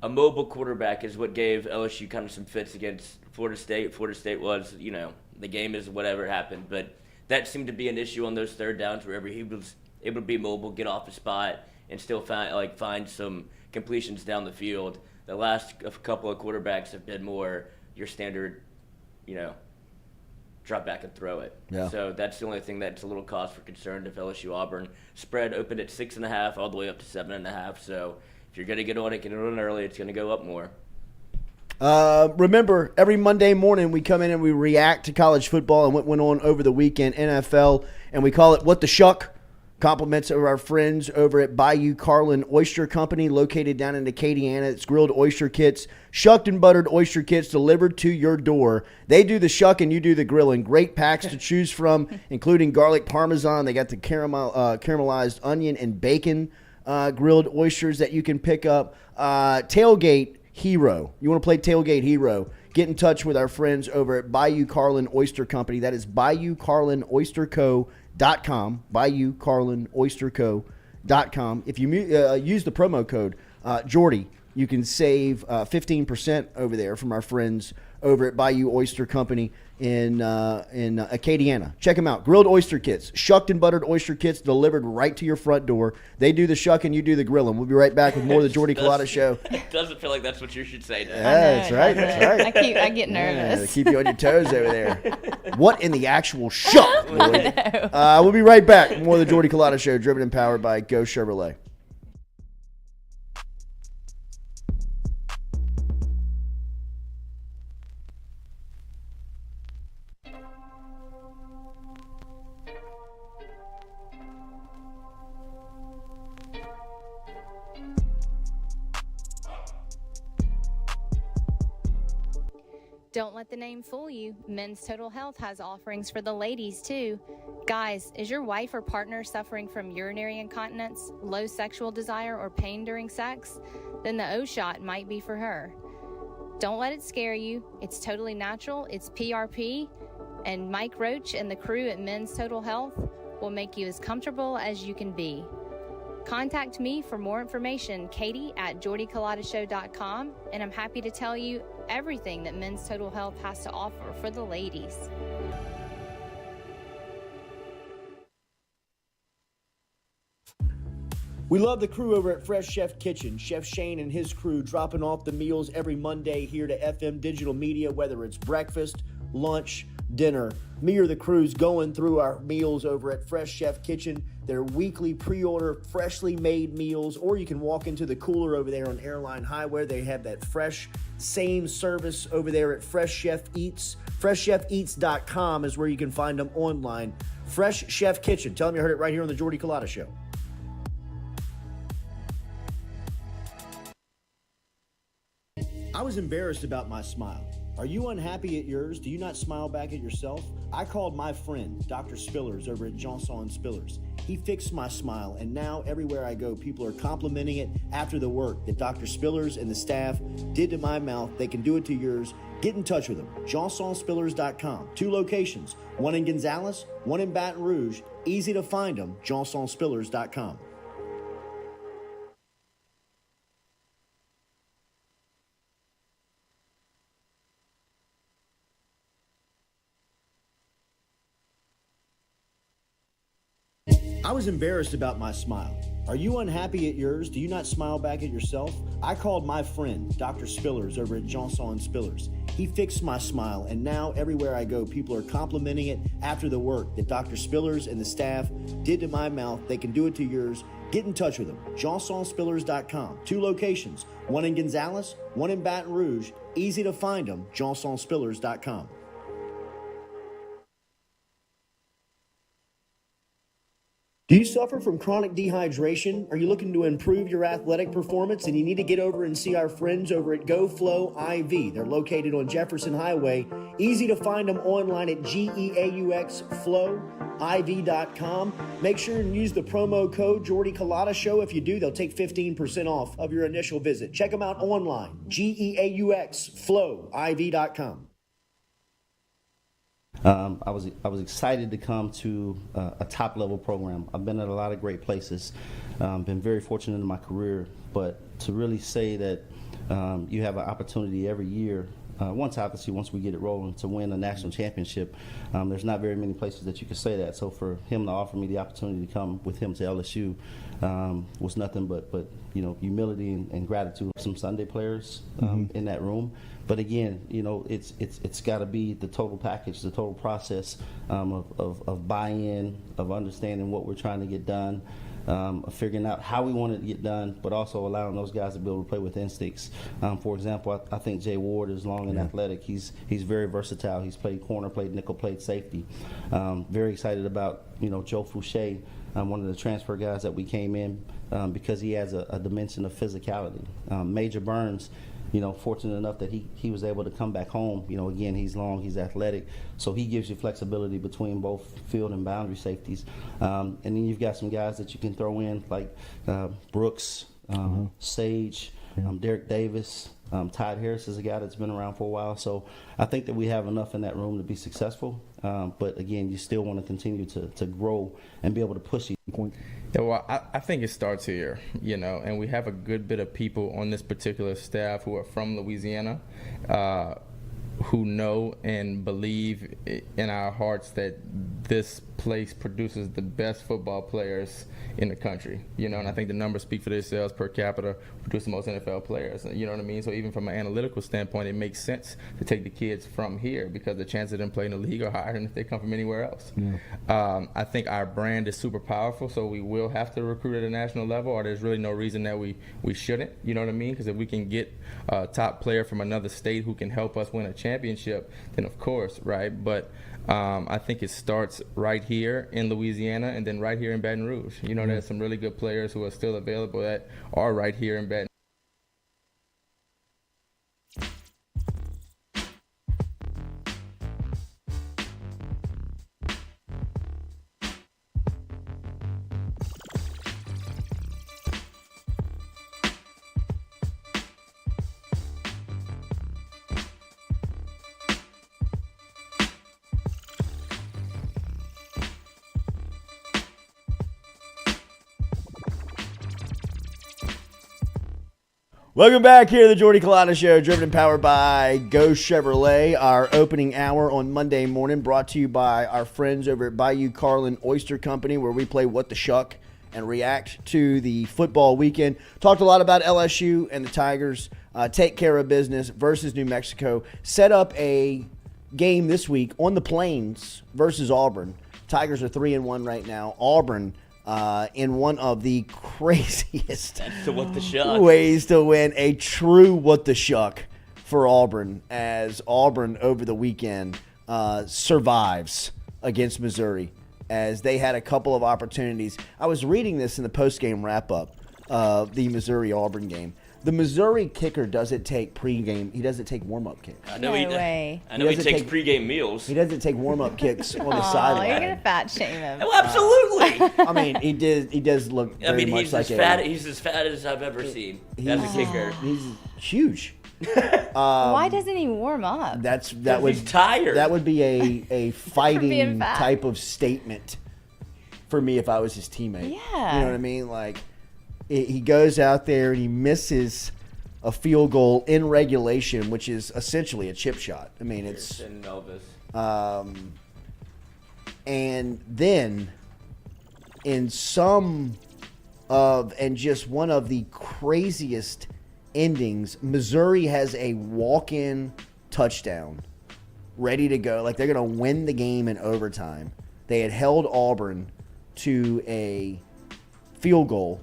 a mobile quarterback is what gave LSU kind of some fits against Florida State. Florida State was, the game is whatever happened. But that seemed to be an issue on those third downs wherever he was able to be mobile, get off the spot, and still find some completions down the field. The last couple of quarterbacks have been more your standard, drop back and throw it. Yeah. So that's the only thing that's a little cause for concern if LSU Auburn spread opened at 6.5 all the way up to 7.5. So if you're going to get on early, it's going to go up more. Remember, every Monday morning we come in and we react to college football and what went on over the weekend, NFL, and we call it What the Shuck. Compliments of our friends over at Bayou Carlin Oyster Company, located down in Acadiana. It's grilled oyster kits, shucked and buttered oyster kits delivered to your door. They do the shuck and you do the grilling. Great packs to choose from, including garlic parmesan. They got the caramelized onion and bacon grilled oysters that you can pick up. Tailgate Hero. You want to play Tailgate Hero? Get in touch with our friends over at Bayou Carlin Oyster Company. That is BayouCarlinOysterCo.com. BayouCarlinOysterCo.com. If you use the promo code Jordy, you can save 15% over there from our friends over at Bayou Oyster Company in Acadiana. Check them out. Grilled oyster kits, shucked and buttered oyster kits delivered right to your front door. They do the shucking, you do the grilling. We'll be right back with more of the Jordy Culotta Show. It doesn't feel like that's what you should say now. Yeah, that's right. That's right. I get nervous. Yeah, keep you on your toes over there. What in the actual shuck, Lloyd? We'll be right back with more of the Jordy Culotta Show, driven and powered by Go Chevrolet. Don't let the name fool you. Men's Total Health has offerings for the ladies, too. Guys, is your wife or partner suffering from urinary incontinence, low sexual desire, or pain during sex? Then the O-Shot might be for her. Don't let it scare you. It's totally natural. It's PRP. And Mike Roach and the crew at Men's Total Health will make you as comfortable as you can be. Contact me for more information, Katie at JordyCulottaShow.com, and I'm happy to tell you everything that Men's Total Health has to offer for the ladies. We love the crew over at Fresh Chef Kitchen. Chef Shane and his crew dropping off the meals every Monday here to FM Digital Media, whether it's breakfast, lunch, dinner. Me or the crew's going through our meals over at Fresh Chef Kitchen. Their weekly pre-order, freshly made meals, or you can walk into the cooler over there on Airline Highway. They have that fresh, same service over there at Fresh Chef Eats. FreshChefEats.com is where you can find them online. Fresh Chef Kitchen. Tell them you heard it right here on the Jordy Culotta Show. I was embarrassed about my smile. Are you unhappy at yours? Do you not smile back at yourself? I called my friend, Dr. Spillers, over at Johnson Spillers. He fixed my smile, and now everywhere I go, people are complimenting it after the work that Dr. Spillers and the staff did to my mouth. They can do it to yours. Get in touch with them. JohnsonSpillers.com. 2 locations, one in Gonzales, one in Baton Rouge. Easy to find them, JohnsonSpillers.com. I was embarrassed about my smile. Are you unhappy at yours? Do you not smile back at yourself? I called my friend, Dr. Spillers, over at Johnson Spillers. He fixed my smile, and now everywhere I go, people are complimenting it after the work that Dr. Spillers and the staff did to my mouth. They can do it to yours. Get in touch with them. JohnsonSpillers.com. 2 locations, one in Gonzales, one in Baton Rouge. Easy to find them, JohnsonSpillers.com. Do you suffer from chronic dehydration? Are you looking to improve your athletic performance and you need to get over and see our friends over at GoFlow IV? They're located on Jefferson Highway. Easy to find them online at GEAUXFlowIV.com. Make sure and use the promo code Jordy Culotta Show. If you do, they'll take 15% off of your initial visit. Check them out online, GEAUXFlowIV.com. I was excited to come to a top level program. I've been at a lot of great places, been very fortunate in my career, but to really say that you have an opportunity every year, once we get it rolling, to win a national championship, there's not very many places that you can say that. So for him to offer me the opportunity to come with him to LSU was nothing but humility and gratitude. Some Sunday players in that room. But again, it's got to be the total package, the total process of buy-in, of understanding what we're trying to get done, of figuring out how we want it to get done, but also allowing those guys to be able to play with instincts. For example, I think Jay Ward is long and athletic. He's very versatile. He's played corner, played nickel, played safety. Very excited about Joe Fouché, one of the transfer guys that we came in because he has a dimension of physicality. Major Burns, fortunate enough that he was able to come back home. Again, he's long, he's athletic, so he gives you flexibility between both field and boundary safeties. And then you've got some guys that you can throw in like Brooks, Sage, Derek Davis. Todd Harris is a guy that's been around for a while. So I think that we have enough in that room to be successful. But again, you still want to continue to grow and be able to push it. Yeah, well, I think it starts here, and we have a good bit of people on this particular staff who are from Louisiana, who know and believe in our hearts that this place produces the best football players in the country, and I think the numbers speak for themselves. Per capita, produce the most NFL players, you know what I mean? So even from an analytical standpoint, it makes sense to take the kids from here because the chances of them playing in the league are higher than if they come from anywhere else. I think our brand is super powerful, so we will have to recruit at a national level, or there's really no reason that we shouldn't, you know what I mean? Because if we can get a top player from another state who can help us win a championship, then of course, right? But I think it starts right here in Louisiana and then right here in Baton Rouge. There's some really good players who are still available that are right here in Baton. Welcome back here to the Jordy Culotta Show, driven and powered by Go Chevrolet. Our opening hour on Monday morning brought to you by our friends over at Bayou Carlin Oyster Company, where we play What the Shuck and react to the football weekend. Talked a lot about LSU and the Tigers. Take care of business versus New Mexico. Set up a game this week on the Plains versus Auburn. Tigers are 3-1 right now. Auburn in one of the craziest ways to win, a true what the shuck for Auburn, as Auburn over the weekend survives against Missouri, as they had a couple of opportunities. I was reading this in the post-game wrap-up of the Missouri-Auburn game. The Missouri kicker doesn't take pregame. He doesn't take warm-up kicks. I know No way. I know he takes take- pregame meals. He doesn't take warm-up kicks on the Oh, you're sideline. gonna fat shame him. Oh, absolutely. I mean, he does look I very mean, much he's like he's as fat as I've ever seen as a kicker. He's huge. Why doesn't he warm up? That would He's tired. That would be a fighting being fat. type of statement for me if I was his teammate. Yeah. You know what I mean? Like he goes out there and he misses a field goal in regulation, which is essentially a chip shot. I mean, it's And Elvis. and then in some of and just one of the craziest endings, Missouri has a walk-in touchdown ready to go. Like they're going to win the game in overtime. They had held Auburn to a field goal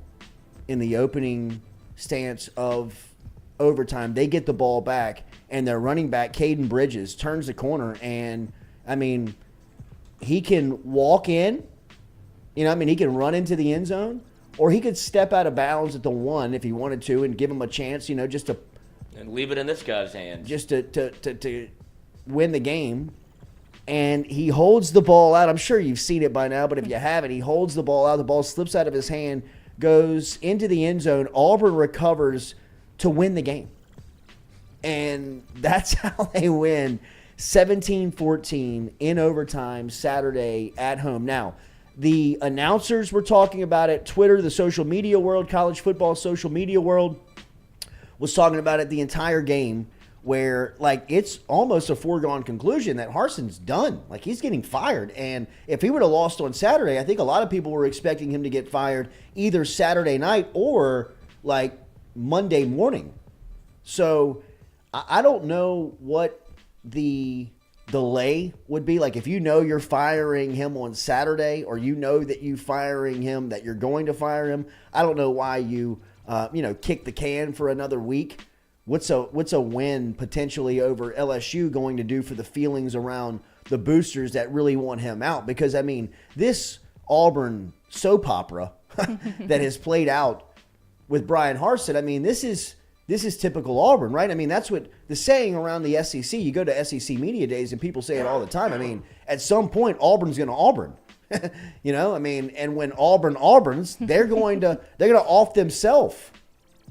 in the opening stance of overtime. They get the ball back, and their running back, Caden Bridges, turns the corner, and, I mean, he can walk in, he can run into the end zone, or he could step out of bounds at the 1 if he wanted to and give him a chance, just to And leave it in this guy's hands. just to win the game. And he holds the ball out. I'm sure you've seen it by now, but if you haven't, he holds the ball out. The ball slips out of his hand, goes into the end zone. Auburn recovers to win the game. And that's how they win 17-14 in overtime Saturday at home. Now, the announcers were talking about it. Twitter, the social media world, college football social media world was talking about it the entire game, where, like, it's almost a foregone conclusion that Harson's done. Like, he's getting fired. And if he would have lost on Saturday, I think a lot of people were expecting him to get fired either Saturday night or, like, Monday morning. So I don't know what the delay would be. Like, if you know you're firing him on Saturday, or you know that you're going to fire him, I don't know why you, kick the can for another week. What's a win potentially over LSU going to do for the feelings around the boosters that really want him out? Because, I mean, this Auburn soap opera that has played out with Brian Harsin, I mean, this is typical Auburn, right? I mean, that's what the saying around the SEC. You go to SEC media days and people say it all the time. I mean, at some point, Auburn's going to Auburn. And when Auburn's, they're going to off themselves.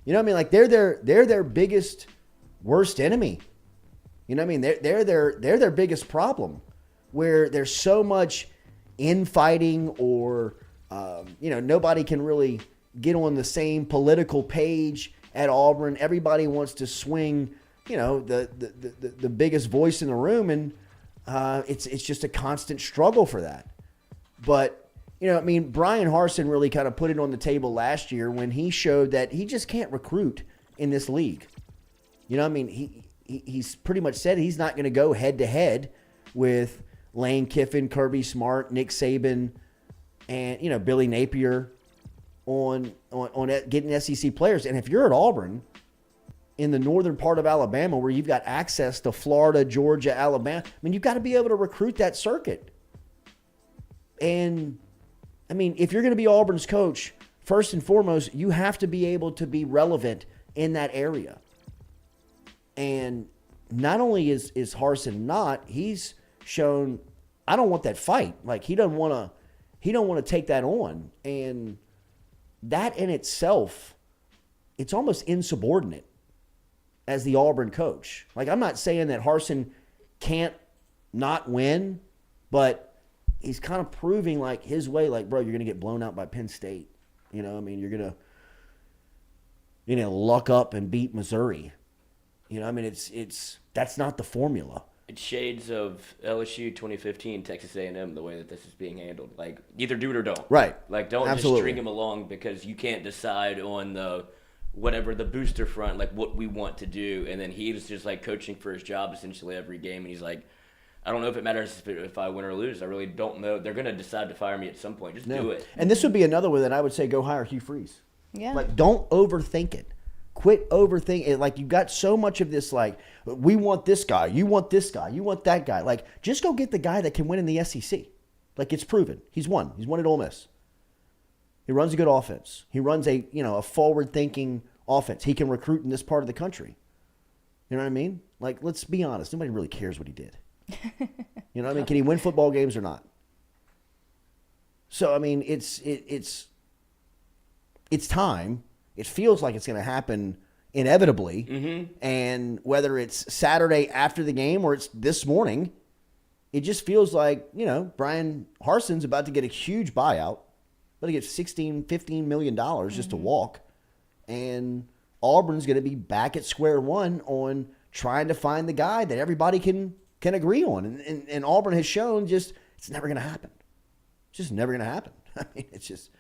Like they're their biggest, worst enemy. They're their biggest problem, where there's so much infighting, or nobody can really get on the same political page at Auburn. Everybody wants to swing, the biggest voice in the room, and it's just a constant struggle for that. But Brian Harsin really kind of put it on the table last year when he showed that he just can't recruit in this league. He's pretty much said he's not going to go head-to-head with Lane Kiffin, Kirby Smart, Nick Saban, and, Billy Napier on getting SEC players. And if you're at Auburn in the northern part of Alabama, where you've got access to Florida, Georgia, Alabama, you've got to be able to recruit that circuit. And if you're going to be Auburn's coach, first and foremost, you have to be able to be relevant in that area. And not only is Harsin not, he's shown, I don't want that fight. Like, he don't want to take that on. And that in itself, it's almost insubordinate as the Auburn coach. Like, I'm not saying that Harsin can't not win, but he's kind of proving, like, his way, like, bro, you're going to get blown out by Penn State. You're going to luck up and beat Missouri. That's not the formula. It's shades of LSU 2015, Texas A&M, the way that this is being handled. Like, either do it or don't. Right. Like, don't Absolutely. just string him along because you can't decide on the booster front, like, what we want to do. And then he was just, like, coaching for his job essentially every game. And he's like, I don't know if it matters if I win or lose. I really don't know. They're going to decide to fire me at some point. Just do it. And this would be another one that I would say go hire Hugh Freeze. Yeah. Like, don't overthink it. Quit overthinking it. Like, you've got so much of this, like, we want this guy, you want this guy, you want that guy. Like, just go get the guy that can win in the SEC. Like, it's proven. He's won. He's won at Ole Miss. He runs a good offense. He runs a forward-thinking offense. He can recruit in this part of the country. You know what I mean? Like, let's be honest. Nobody really cares what he did. You know what I mean? Can he win football games or not? So, I mean, it's time. It feels like it's going to happen inevitably. Mm-hmm. And whether it's Saturday after the game or it's this morning, it just feels like, you know, Brian Harson's about to get a huge buyout. About to get $15 million just to walk. And Auburn's going to be back at square one on trying to find the guy that everybody can agree on. And Auburn has shown just it's never going to happen. It's just never going to happen. I mean, it ain't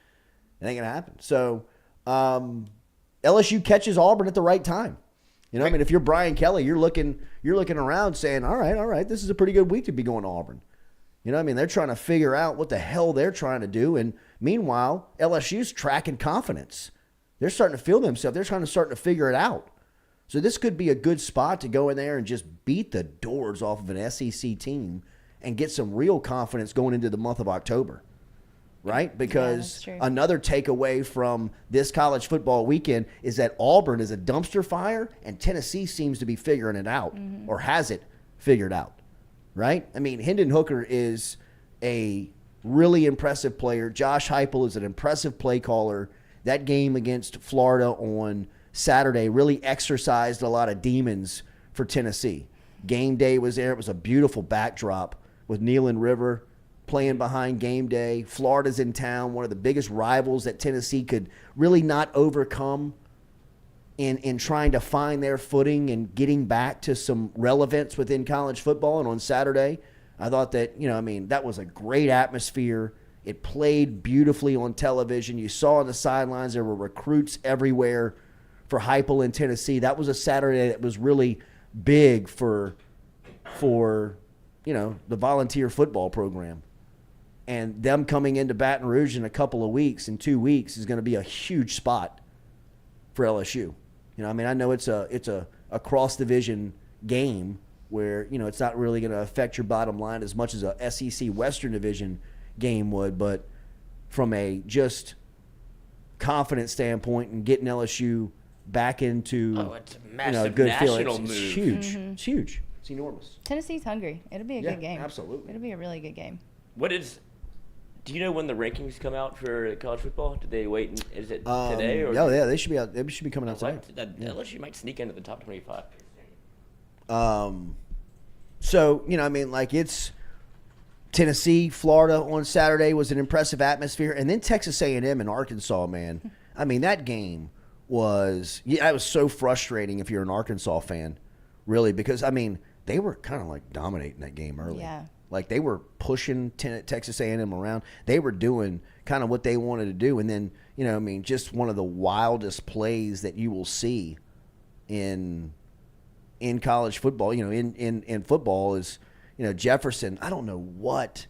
going to happen. So LSU catches Auburn at the right time. You know, I mean, if you're Brian Kelly, you're looking around saying, all right, this is a pretty good week to be going to Auburn. You know what I mean? They're trying to figure out what the hell they're trying to do. And meanwhile, LSU's tracking confidence. They're starting to feel themselves. They're starting to figure it out. So this could be a good spot to go in there and just beat the doors off of an SEC team and get some real confidence going into the month of October, right? Because another takeaway from this college football weekend is that Auburn is a dumpster fire and Tennessee seems to be figuring it out or has it figured out, right? I mean, Hendon Hooker is a really impressive player. Josh Heupel is an impressive play caller. That game against Florida on Saturday really exercised a lot of demons for Tennessee. Game day was there. It was a beautiful backdrop with Nealon River playing behind Game Day. Florida's in town, one of the biggest rivals that Tennessee could really not overcome in trying to find their footing and getting back to some relevance within college football. And on Saturday, I thought that, you know, I mean, that was a great atmosphere. It played beautifully on television. You saw on the sidelines there were recruits everywhere for Heupel in Tennessee. That was a Saturday that was really big for you know, the volunteer football program. And them coming into Baton Rouge in a couple of weeks, in 2 weeks, is going to be a huge spot for LSU. You know, I mean, I know it's a cross-division game where, you know, it's not really going to affect your bottom line as much as a SEC Western Division game would, but from a just confidence standpoint and getting LSU back into it's a massive, you know, a good national feeling. move. It's huge. It's huge. It's enormous. Tennessee's hungry. It'll be a good game. Absolutely. It'll be a really good game. Do you know when the rankings come out for college football? Did they wait? Is it today? Or yeah, they should be out. They should be coming out today. LSU might sneak into the top 25. So, you know, I mean, like, it's Tennessee, Florida on Saturday was an impressive atmosphere, and then Texas A&M and Arkansas, man. I mean, that game was so frustrating if you're an Arkansas fan, really, because I mean they were kind of like dominating that game early. Yeah. Like they were pushing Texas A&M around. They were doing kind of what they wanted to do, and then, you know, I mean, just one of the wildest plays that you will see in college football. You know, in football is, you know, Jefferson. I don't know what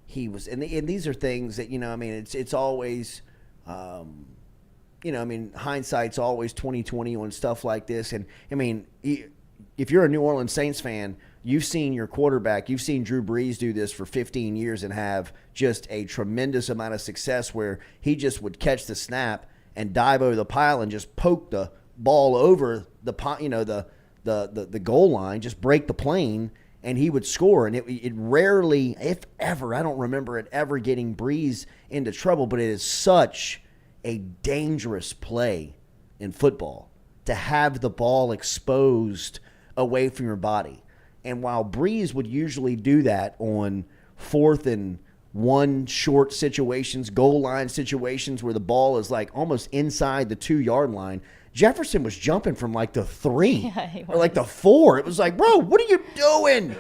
he was, and these are things that, you know, I mean, it's always, you know, I mean, hindsight's always 20/20 on stuff like this. And I mean, if you're a New Orleans Saints fan, you've seen your quarterback, you've seen Drew Brees do this for 15 years and have just a tremendous amount of success where he just would catch the snap and dive over the pile and just poke the ball over the, you know, the goal line, just break the plane, and he would score. And it rarely, if ever, I don't remember it ever getting Brees into trouble, but it is such a dangerous play in football to have the ball exposed away from your body. And while Brees would usually do that on 4th and 1 short situations, goal line situations where the ball is like almost inside the 2-yard line, Jefferson was jumping from like the 3 or like the 4. It was like, bro, what are you doing?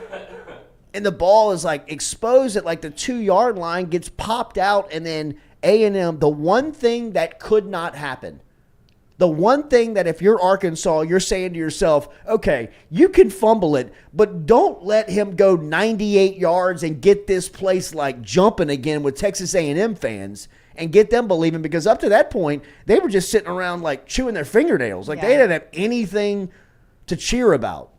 And the ball is like exposed at like the 2-yard line, gets popped out, and then A&M, the one thing that could not happen, the one thing that if you're Arkansas, you're saying to yourself, okay, you can fumble it, but don't let him go 98 yards and get this place like jumping again with Texas A&M fans and get them believing, because up to that point, they were just sitting around like chewing their fingernails. Like they didn't have anything to cheer about.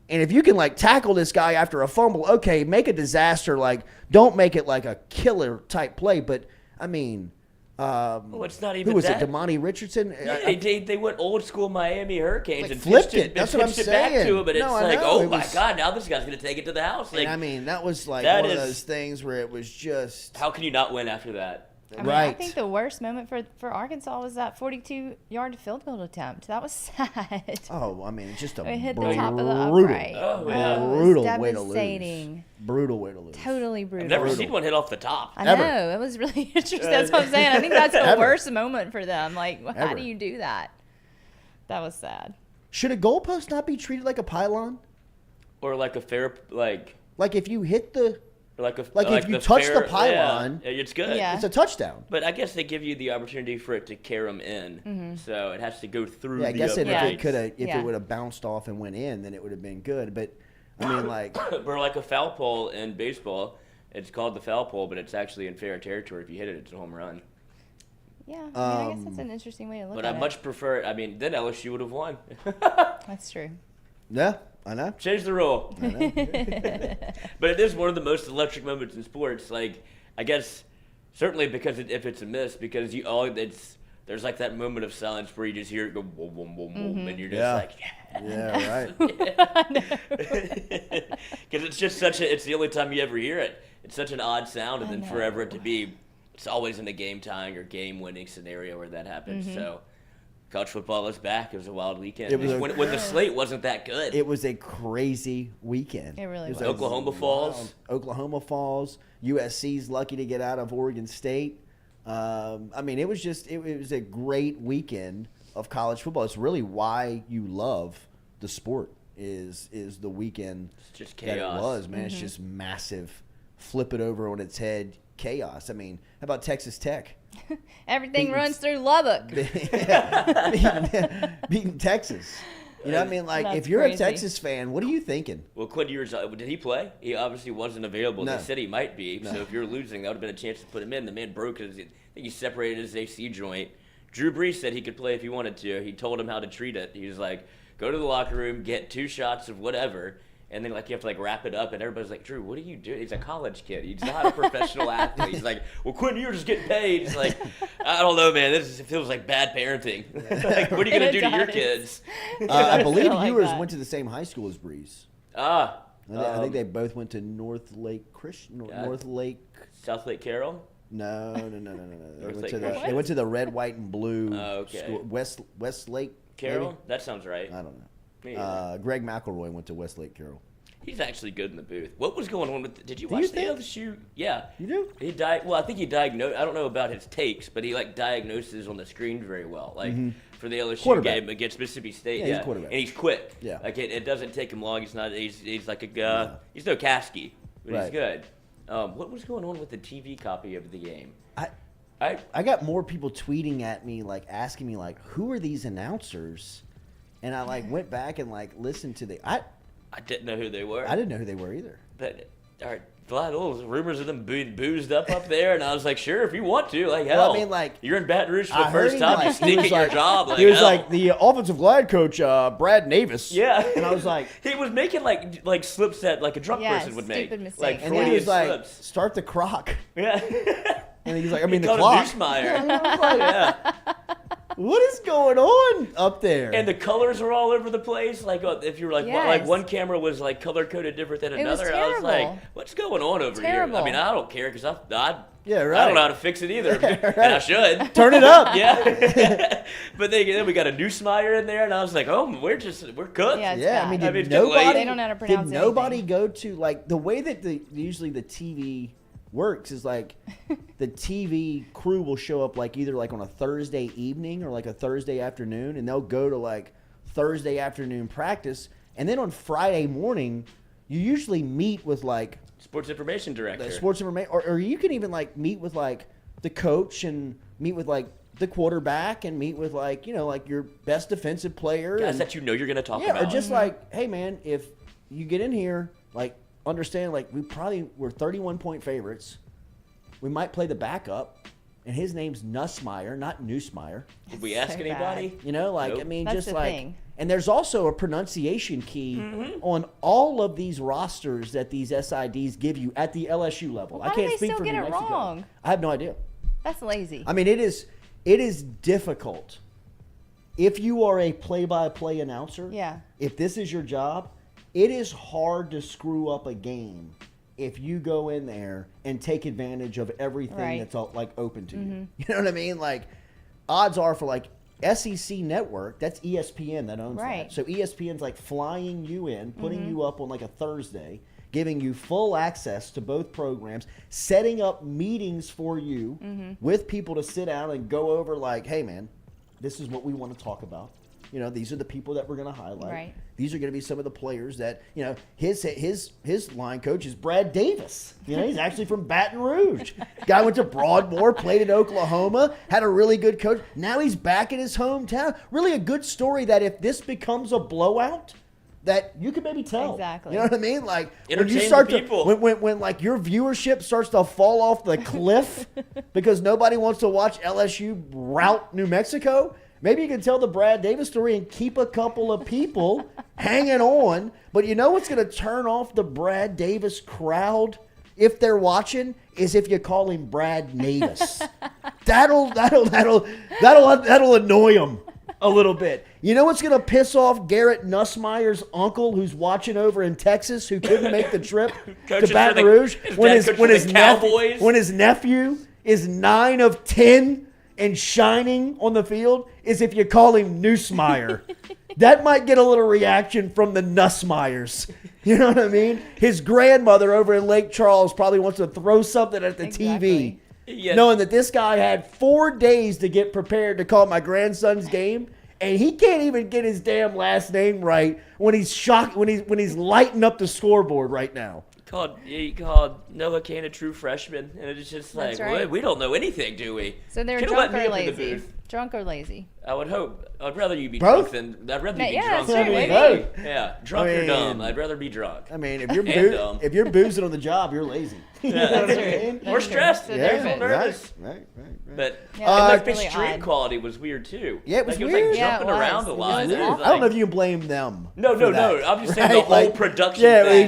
And if you can like tackle this guy after a fumble, okay, make a disaster. Like, don't make it like a killer type play. But I mean, Well, it's not even who was that. it? Damani Richardson. Yeah, they went old school Miami Hurricanes Like and flipped pitched it. That's what I'm pitched it back saying. to him, and it's No, I like, know. oh It my was- God, now this guy's gonna take it to the house. Like, And I mean, that was like that one of is- those things where it was just how can you not win after that? I mean, right. I think the worst moment for Arkansas was that 42-yard field goal attempt. That was sad. Oh, I mean, it's just a It hit brutal, the top of the upright. Oh, yeah. it was brutal way to lose. devastating. Brutal way to lose. Totally brutal. I've never Brutal. seen one hit off the top. I Ever. know. It was really interesting. That's what I'm saying. I think that's the Ever. worst moment for them. Like, how Ever. do you do that? That was sad. Should a goalpost not be treated like a pylon? Or like a fair, like Like if you hit the, a Like if you the touch the fair- pylon, yeah, it's good. Yeah. it's a touchdown. But I guess they give you the opportunity for it to carry them in, so it has to go through. Yeah, I guess if Yeah. it could have, if Yeah. it would have bounced off and went in, then it would have been good. But I mean, like, Or like a foul pole in baseball, it's called the foul pole, but it's actually in fair territory. If you hit it, it's a home run. Yeah. I mean, I guess that's an interesting way to look But at I it. much prefer. I mean, then LSU would have won. That's true. yeah, I know. Change the rule. But it is one of the most electric moments in sports. Like, I guess certainly because if it's a miss, because there's like that moment of silence where you just hear it go boom, boom, boom, boom, and you're just Yeah. like, Yeah, right. because it's just it's the only time you ever hear it. It's such an odd sound, and I then know. forever it to be, it's always in a game tying or game winning scenario where that happens. So. College football is back. It was a wild weekend. It was when the slate wasn't that good. It was a crazy weekend. It really was. a Oklahoma Falls. wild- Oklahoma Falls. USC's lucky to get out of Oregon State. I mean, it was a great weekend of college football. It's really why you love the sport is the weekend It's just that it chaos. was, man. It's just massive. Flip it over on its head. Chaos. I mean, how about Texas Tech? Everything Beating- runs through Lubbock. beating Texas. You know what I mean? Like, That's if you're crazy. a Texas fan, what are you thinking? Well, Quinn Ewers, did he play? He obviously wasn't available. No. They said he might be. So if you're losing, that would have been a chance to put him in. The man broke his, I think he separated his AC joint. Drew Brees said he could play if he wanted to. He told him how to treat it. He was like, go to the locker room, get 2 shots of whatever, and then like you have to like wrap it up. And everybody's like, Drew, what are you doing? He's a college kid. He's not a professional athlete. He's like, well, Quinn Ewers is getting paid. He's like, I don't know, man. It feels like bad parenting. Like, what are you gonna It do to your does. kids? I believe like Ewers that. went to the same high school as Breeze. I think they both went to North Lake Christian. Yeah. North Lake. South Lake Carroll. No. They North went Lake to the. Christian. They went to the red, white, and blue. Oh, okay. School. West Lake. Carroll. maybe? That sounds right. I don't know. Me either. Greg McElroy went to Westlake Carroll. He's actually good in the booth. What was going on with? Did you Do watch you the think? LSU? Yeah. You do? He died. Well, I think he diagnosed. I don't know about his takes, but he like diagnoses on the screen very well. Like for the LSU Quarterback. game against Mississippi State. Yeah, he's a quarterback. And he's quick. Yeah. Like it doesn't take him long. He's not. He's like a. He's no Kasky, but he's Right. good. What was going on with the TV copy of the game? I got more people tweeting at me, like asking me, like, who are these announcers? And I like went back and like listened to the. I didn't know who they were. didn't know who they were either. But a lot of rumors of them being boozed up there, and I was like, sure, if you want to, like, hell. Well, I mean, like, you're in Baton Rouge for I the heard first him, time, like, you he sneak was at your like- job. Like, he was hell. like the offensive line coach, Brad Navis. Yeah. And I was like, he was making like slips that like a drunk Yeah, person would make. stupid mistakes. Like and then he Freudian was like, slips. start the crock. Yeah. And he's like, I mean, He the called clock. him Neusmeyer. Yeah. What is going on up there? And the colors are all over the place. Like if you're like Yes. like one camera was like color coded different than It was another. I was like, terrible. what's going on over Terrible. here? I mean, I don't care because I Yeah, I right. don't know how to fix it either, Yeah, right. and I should. Turn it up. Yeah. But then we got a Neusmeyer in there, and I was like, oh, we're cooked. Yeah, it's Yeah, I bad. mean, I did mean, it's nobody, late. They don't know how to pronounce did nobody anything. go to, like, the way that usually the TV works is, like, the TV crew will show up, like, either, like, on a Thursday evening or, like, a Thursday afternoon, and they'll go to, like, Thursday afternoon practice, and then on Friday morning, you usually meet with, like, Sports information director. the sports information, or you can even, like, meet with, like, the coach and meet with, like, the quarterback and meet with, like, you know, like, your best defensive player. Guys and, that you know you're going to talk yeah, about. or just like, hey, man, if you get in here, like, understand, like, we're 31-point favorites. We might play the backup, and his name's Nussmeyer, not Neusmeyer. Did we ask so anybody? You know, like, Nope. I mean, That's just the like, thing. and there's also a pronunciation key on all of these rosters that these SIDs give you at the LSU level. Well, I how do can't they speak still for get New it Mexico. wrong? I have no idea. That's lazy. I mean, it is difficult. If you are a play-by-play announcer, if this is your job, it is hard to screw up a game if you go in there and take advantage of everything that's like open to you. You know what I mean? Like, odds are for like SEC Network, that's ESPN that owns that. So ESPN's like flying you in, putting you up on like a Thursday, giving you full access to both programs, setting up meetings for you with people to sit down and go over like, hey man, this is what we want to talk about. You know, these are the people that we're going to highlight. Right. These are going to be some of the players that, you know, his line coach is Brad Davis. You know, he's actually from Baton Rouge. Guy went to Broadmoor, played at Oklahoma, had a really good coach. Now he's back in his hometown. Really a good story that if this becomes a blowout, that you can maybe tell. Exactly. You know what I mean? Like when Entertain you start the people. when like your viewership starts to fall off the cliff because nobody wants to watch LSU rout New Mexico. Maybe you can tell the Brad Davis story and keep a couple of people hanging on. But you know what's going to turn off the Brad Davis crowd if they're watching is if you call him Brad Navis. That'll annoy him a little bit. You know what's going to piss off Garrett Nussmeier's uncle who's watching over in Texas who couldn't make the trip to Baton Rouge when his nephew is 9 of 10 and shining on the field is if you call him Nussmeier. That might get a little reaction from the Nussmeiers. You know what I mean? His grandmother over in Lake Charles probably wants to throw something at the TV, knowing that this guy had 4 days to get prepared to call my grandson's game, and he can't even get his damn last name right when he's shocked when he's lighting up the scoreboard right now. He called Noah Kane a true freshman, and it's just like, we don't know anything, do we? So they're Could've drunk let me or up in the lazy? booth. Drunk or lazy? I would hope. I'd rather you be Both? drunk than I'd rather you be Yeah, drunk. that's than right, lazy. maybe. Yeah, drunk or dumb. I'd rather be drunk. I mean, if you're boozing on the job, you're lazy. You know what I mean? Or stressed. So Yeah, nervous. nervous. Right. But Yeah, and that's the really stream odd. quality was weird too. Yeah, it was like, weird. It was like Yeah, it jumping around was. a lot. It was It was awful. I don't know like- if you can blame them. No. for that, I'm just saying right? the whole production Yeah, thing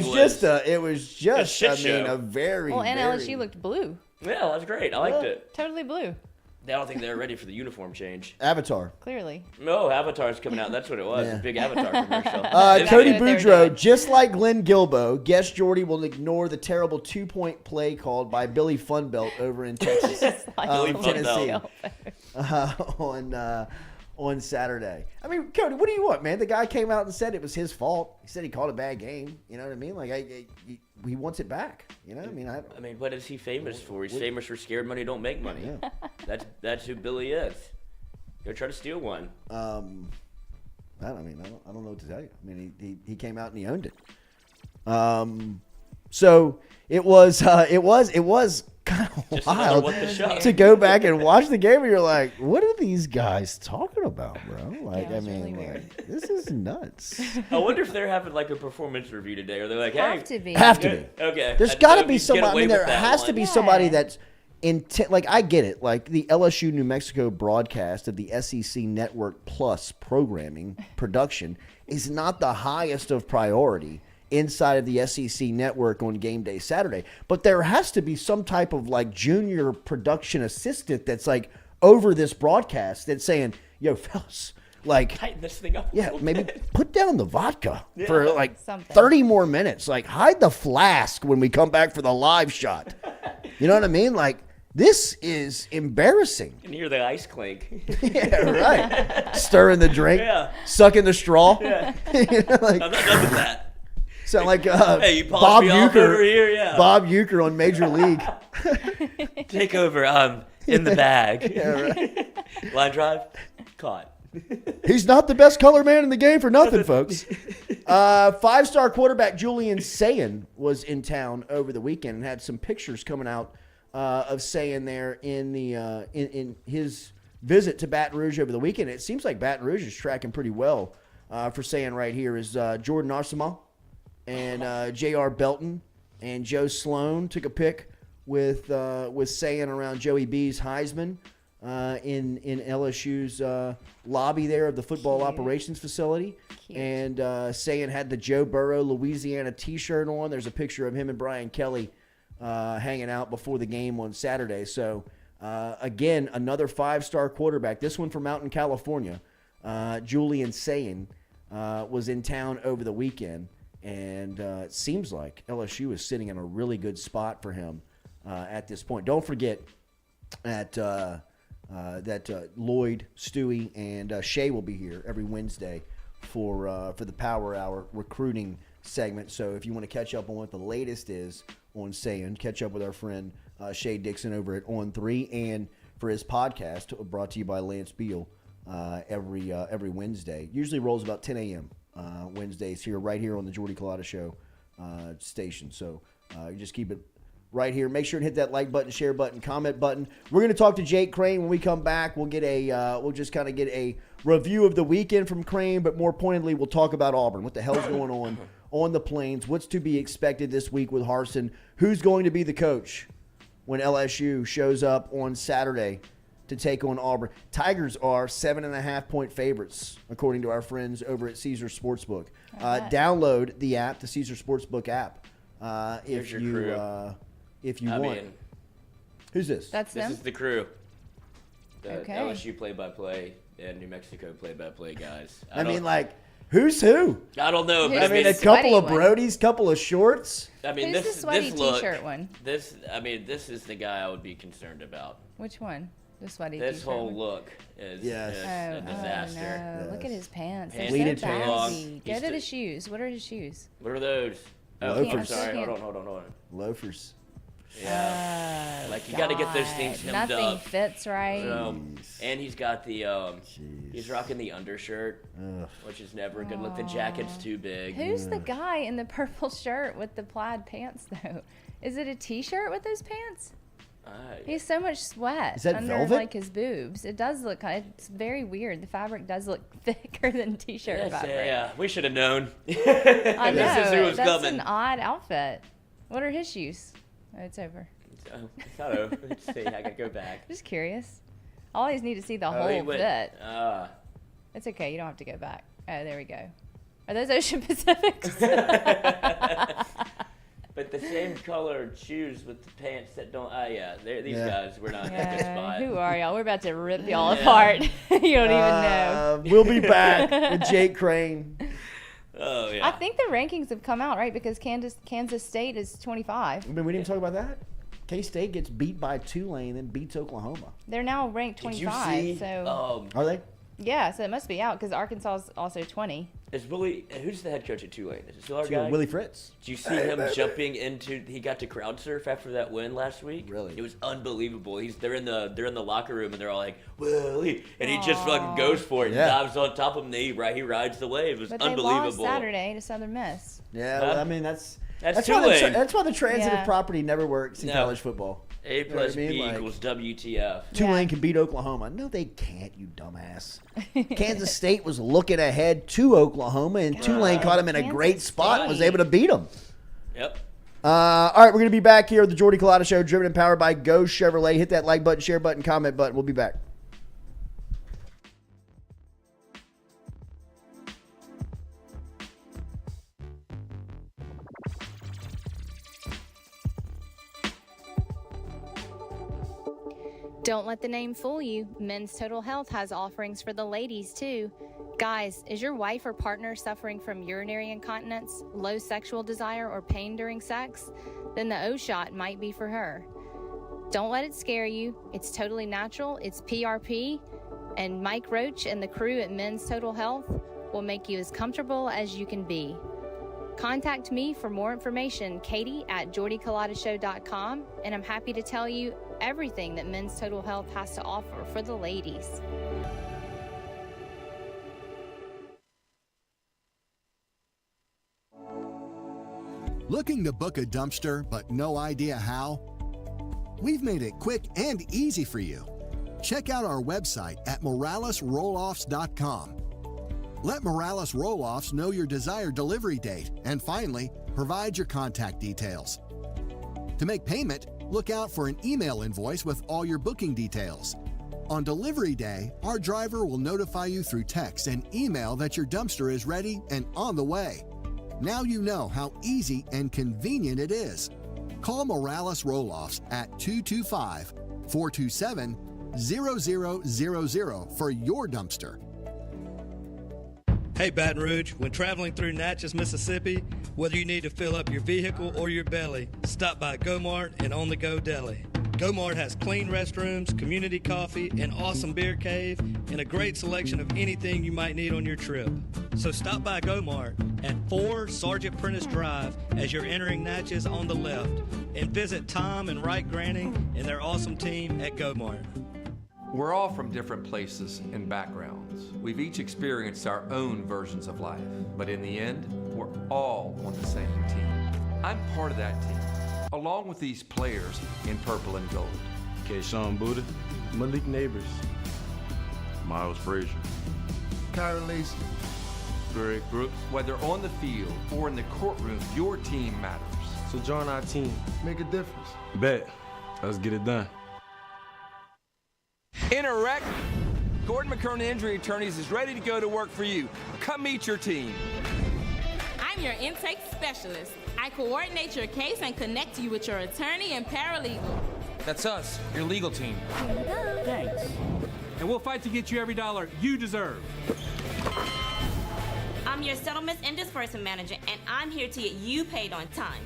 it was just shit I show. mean, a very Well, and very, LSU looked blue. Yeah, that was great. I liked it. Totally blue. I don't think they were ready for the uniform change. Avatar. Clearly. No, Avatar's coming out. That's what it was. Yeah. A big Avatar commercial. Cody what they were Boudreaux, doing. just like Glenn Gilbo, guess Jordy will ignore the terrible 2-point play called by Billy Funbelt over in Texas, Billy Tennessee, Funbelt. on Saturday. I mean, Cody, what do you want, man? The guy came out and said it was his fault. He said he called a bad game. You know what I mean? Like, he wants it back. You know what I mean? What is he famous for? He's famous for scared money don't make money. Yeah. That's who Billy is. Go try to steal one. I don't know what to tell you. I mean, he came out and he owned it. So it was kind of Just wild another what the show. to go back and watch the game, and you're like, what are these guys talking about, bro? Like, Yeah, it was I mean, really weird. like, this is nuts. I wonder if they're having like a performance review today, or they're like, hey, Have to be. Have to be. Okay. There's I got to know be you get somebody. I away mean, there with that has to one. be Yeah. somebody that's intent. Like, I get it. Like the LSU New Mexico broadcast of the SEC Network Plus programming production is not the highest of priority inside of the SEC network on game day Saturday. But there has to be some type of like junior production assistant that's like over this broadcast that's saying, yo, fellas, like, Tighten this thing up. a yeah, little maybe bit. put down the vodka for like Something. 30 more minutes. Like, hide the flask when we come back for the live shot. You know what I mean? Like, this is embarrassing. You can hear the ice clink. Yeah, right. Stirring the drink, Yeah. sucking the straw. Yeah. You know, like, I'm not done with that. sound like Hey, you Bob polished me off over Uecker. here, yeah. Bob Uecker on Major League. Take over. In the bag. Yeah, right. Line drive. Caught. He's not the best color man in the game for nothing, folks. 5-star quarterback Julian Sayin was in town over the weekend and had some pictures coming out of Sayin there in the in his visit to Baton Rouge over the weekend. It seems like Baton Rouge is tracking pretty well for Sayin right here is Jordan Arsema and J.R. Belton and Joe Sloan took a pic with Sayin around Joey B's Heisman. In LSU's lobby there of the football Cute. operations facility. Cute. And Sayin had the Joe Burrow Louisiana t-shirt on. There's a picture of him and Brian Kelly hanging out before the game on Saturday. So Again, another 5-star quarterback. This one from out in California. Julian Sayin was in town over the weekend, and it seems like LSU is sitting in a really good spot for him at this point. Don't forget that Lloyd, Stewie, and Shay will be here every Wednesday for the Power Hour recruiting segment. So if you want to catch up on what the latest is on Sayin, catch up with our friend Shay Dixon over at On 3, and for his podcast brought to you by Lance Beal every Wednesday. Usually rolls about 10 a.m. Wednesdays right here on the Jordy Culotta Show station. So you just keep it right here. Make sure to hit that like button, share button, comment button. We're going to talk to Jake Crain when we come back. We'll get we'll just kind of get a review of the weekend from Crain, but more pointedly, we'll talk about Auburn. What the hell's going on the Plains? What's to be expected this week with Harsin? Who's going to be the coach when LSU shows up on Saturday to take on Auburn? Tigers are 7.5-point favorites, according to our friends over at Caesar Sportsbook. Download the app, the Caesar Sportsbook app, if you want. Who's this? That's them? This is the crew. The Okay. LSU play-by-play and New Mexico play-by-play guys. Who's who? I don't know. But Who's A the couple of sweaty one? Brodies, couple of shorts. Who's the sweaty t-shirt one? This is the guy I would be concerned about. Which one? The sweaty This t-shirt whole one? look is Yes. a disaster. Oh, no. Look at his pants. They're Pants so are too long. baggy. Go to the shoes. What are his shoes? What are those? Oh, Loafers. I'm sorry. Can't- Hold on. Loafers. Yeah. You got to get those things hemmed Nothing up. fits right. And he's got the he's rocking the undershirt, which is never good. Look, the jacket's too big. Who's the guy in the purple shirt with the plaid pants, though? Is it a t-shirt with those pants? He has so much sweat Is that under velvet? his boobs. It does look it's very weird. The fabric does look thicker than t-shirt fabric. Yeah, we should have known. I know. This is who was That's coming. an odd outfit. What are his shoes? Oh, it's over. It's not over. Let's see. I gotta go back. Just curious. I always need to see the whole fit. It's okay. You don't have to go back. Oh, there we go. Are those Ocean Pacifics? But the same colored shoes with the pants that don't. These guys. We're not in a good spot. Who are y'all? We're about to rip y'all apart. You don't even know. We'll be back with Jake Crain. Oh yeah. I think the rankings have come out, right? Because Kansas State is 25. I mean, we didn't talk about that. K-State gets beat by Tulane, then beats Oklahoma. They're now ranked 25. Did you see? So Are they? yeah, so it must be out because Arkansas is also 20. Who's the head coach at Tulane? Is it still our guy? Willie Fritz. Did you see him jumping into? He got to crowd surf after that win last week. Really? It was unbelievable. They're in the locker room and they're all like Willie, and he just fucking goes for it. Yeah. Dives on top of him. He rides the wave. It was But unbelievable. they lost Saturday to Southern Miss. Yeah, well, I mean that's why Tulane. that's why the transitive Yeah. property never works in No. college football. A plus You know what I mean? B Like- equals WTF. Tulane can beat Oklahoma. No, they can't, you dumbass. Kansas State was looking ahead to Oklahoma, and Tulane caught them in a Kansas great spot and was State. able to beat them. Yep. All right, we're going to be back here at the Jordy Culotta Show, driven and powered by Go Chevrolet. Hit that like button, share button, comment button. We'll be back. Don't let the name fool you. Men's Total Health has offerings for the ladies, too. Guys, is your wife or partner suffering from urinary incontinence, low sexual desire, or pain during sex? Then the O shot might be for her. Don't let it scare you. It's totally natural. It's PRP. And Mike Roach and the crew at Men's Total Health will make you as comfortable as you can be. Contact me for more information, Katie at jordyculotta.show.com, and I'm happy to tell you everything that Men's Total Health has to offer for the ladies. Looking to book a dumpster but no idea how? We've made it quick and easy for you. Check out our website at moralesrolloffs.com. Let Morales Roll-Offs know your desired delivery date, and finally, provide your contact details. To make payment, look out for an email invoice with all your booking details. On delivery day, our driver will notify you through text and email that your dumpster is ready and on the way. Now you know how easy and convenient it is. Call Morales Roll-Offs at 225 427-0000 for your dumpster. Hey, Baton Rouge, when traveling through Natchez, Mississippi, whether you need to fill up your vehicle or your belly, stop by Go-Mart and On The Go Deli. Go-Mart has clean restrooms, community coffee, an awesome beer cave, and a great selection of anything you might need on your trip. So stop by Go-Mart at 4 Sergeant Prentice Drive as you're entering Natchez on the left, and visit Tom and Wright Granning and their awesome team at Go-Mart. We're all from different places and backgrounds. We've each experienced our own versions of life, but in the end, we're all on the same team. I'm part of that team, along with these players in purple and gold. Kayshawn Buddha, Malik Neighbors, Miles Frazier, Kyron Lacey, Kerry Cooks. Whether on the field or in the courtroom, your team matters. So join our team. Make a difference. Bet. Let's get it done. In a wreck, Gordon McKernan Injury Attorneys is ready to go to work for you. Come meet your team. I'm your intake specialist. I coordinate your case and connect you with your attorney and paralegal. That's us, your legal team. Thanks. And we'll fight to get you every dollar you deserve. I'm your settlements and disbursement manager, and I'm here to get you paid on time.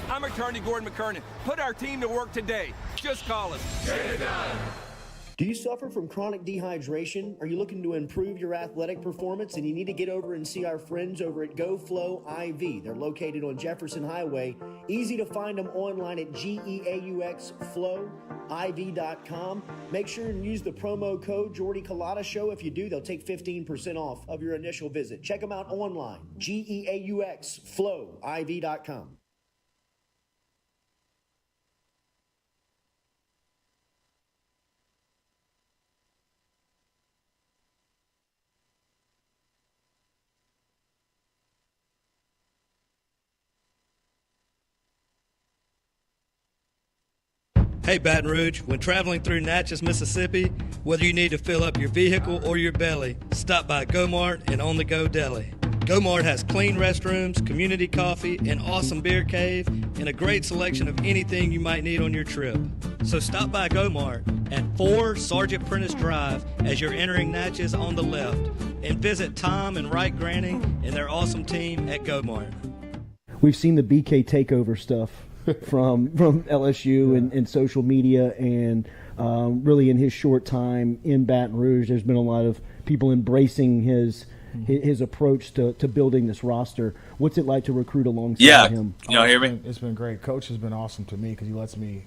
I'm attorney Gordon McKernan. Put our team to work today. Just call us. Get it done. Do you suffer from chronic dehydration? Are you looking to improve your athletic performance and you need to get over and see our friends over at GoFlow IV? They're located on Jefferson Highway. Easy to find them online at GEAUXFlowIV.com. Make sure and use the promo code Jordy Culotta Show. If you do, they'll take 15% off of your initial visit. Check them out online, GEAUXFlowIV.com. Hey, Baton Rouge, when traveling through Natchez, Mississippi, whether you need to fill up your vehicle or your belly, stop by Go-Mart and On The Go Deli. Go-Mart has clean restrooms, community coffee, an awesome beer cave, and a great selection of anything you might need on your trip. So stop by Go-Mart at 4 Sergeant Prentice Drive as you're entering Natchez on the left, and visit Tom and Wright Granning and their awesome team at Go-Mart. We've seen the BK takeover stuff from LSU and social media, and really in his short time in Baton Rouge, there's been a lot of people embracing his approach to building this roster. What's it like to recruit alongside him? You hear me? It's been great. Coach has been awesome to me because he lets me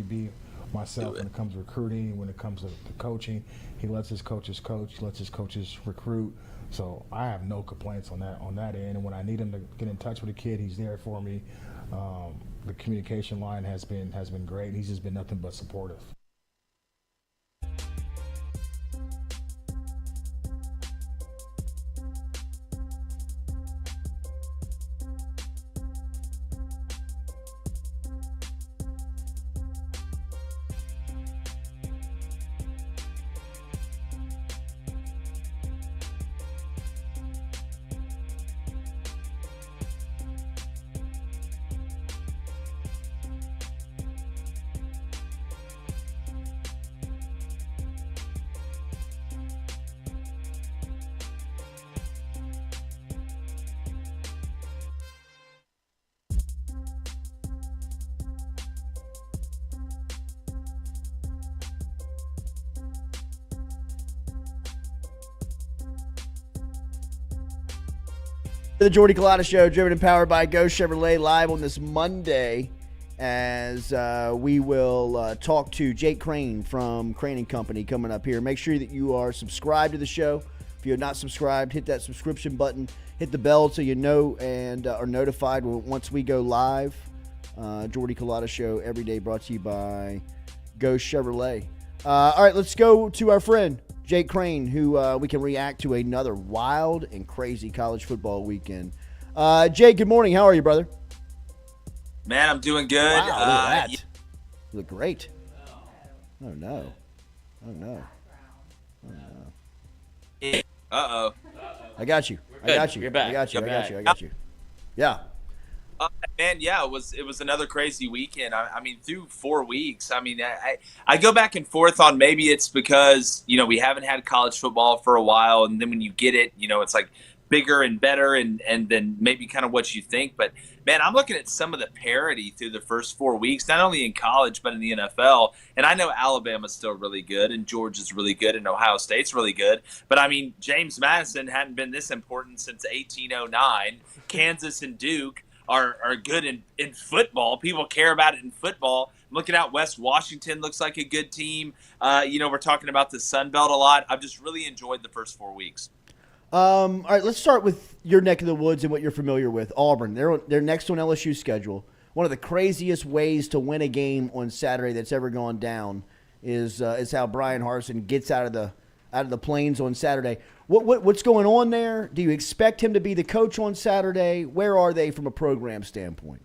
be myself when it comes to recruiting, when it comes to coaching. He lets his coaches coach, he lets his coaches recruit. So I have no complaints on that end. And when I need him to get in touch with a kid, he's there for me. The communication line has been great. He's just been nothing but supportive. The Jordy Culotta Show, driven and powered by Go Chevrolet, live on this Monday, as we will talk to Jake Crain from Crain and Company coming up here. Make sure that you are subscribed to the show. If you're not subscribed, hit that subscription button, hit the bell so you know and are notified once we go live. Jordy Culotta Show every day, brought to you by Go Chevrolet. All right, let's go to our friend Jake Crain, who we can react to another wild and crazy college football weekend. Jake, good morning. How are you, brother? Man, I'm doing good. Wow, look at that. You look great. Oh, no. Uh-oh. I got you. You're back. I got you. Yeah. Man, yeah, it was another crazy weekend. I mean, through 4 weeks. I mean, I go back and forth on maybe it's because we haven't had college football for a while, and then when you get it, it's like bigger and better, and then maybe kind of what you think. But man, I'm looking at some of the parity through the first 4 weeks, not only in college but in the NFL. And I know Alabama's still really good, and Georgia's really good, and Ohio State's really good. But I mean, James Madison hadn't been this important since 1809. Kansas and Duke are good in football. People care about it in football. I'm looking out West Washington looks like a good team. We're talking about the Sun Belt a lot. I've just really enjoyed the first 4 weeks. All right, let's start with your neck of the woods and what you're familiar with. Auburn, they're next on LSU's schedule. One of the craziest ways to win a game on Saturday that's ever gone down is how Brian Harsin gets out of the plains on Saturday. What's going on there? Do you expect him to be the coach on Saturday? Where are they from a program standpoint?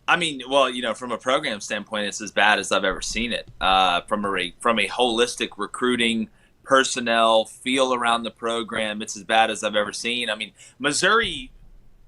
I mean, well, from a program standpoint, it's as bad as I've ever seen it. From a holistic recruiting, personnel, feel around the program, it's as bad as I've ever seen. I mean, Missouri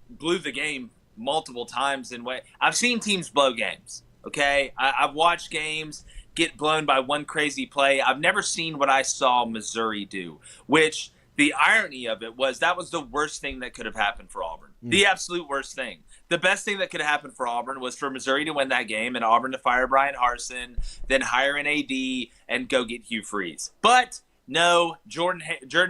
blew the game multiple times I've seen teams blow games. Okay, I've watched games get blown by one crazy play. I've never seen what I saw Missouri do, which the irony of it was that was the worst thing that could have happened for Auburn. The absolute worst thing. The best thing that could have happened for Auburn was for Missouri to win that game and Auburn to fire Brian Harsin, then hire an AD and go get Hugh Freeze. But no, Jordan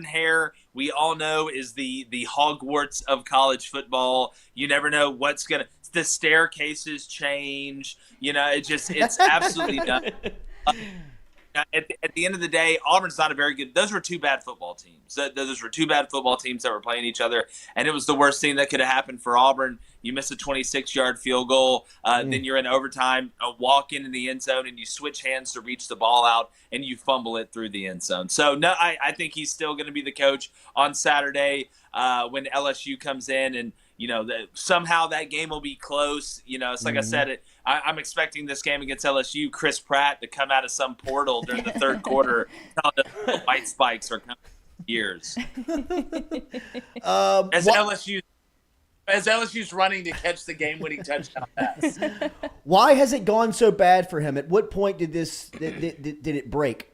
Hare, we all know, is the Hogwarts of college football. You never know what's going to – the staircases change. It's absolutely done. At the end of the day, Auburn's not a very good – those were two bad football teams. Those were two bad football teams that were playing each other, and it was the worst thing that could have happened for Auburn. You miss a 26-yard field goal, then you're in overtime, a walk into the end zone, and you switch hands to reach the ball out, and you fumble it through the end zone. So, no, I think he's still going to be the coach on Saturday when LSU comes in, and somehow that game will be close. It's like I said, I'm expecting this game against LSU, Chris Pratt to come out of some portal during the third quarter, telling us the white spikes are coming for years. As LSU's running to catch the game-winning touchdown pass. Why has it gone so bad for him? At what point did it break?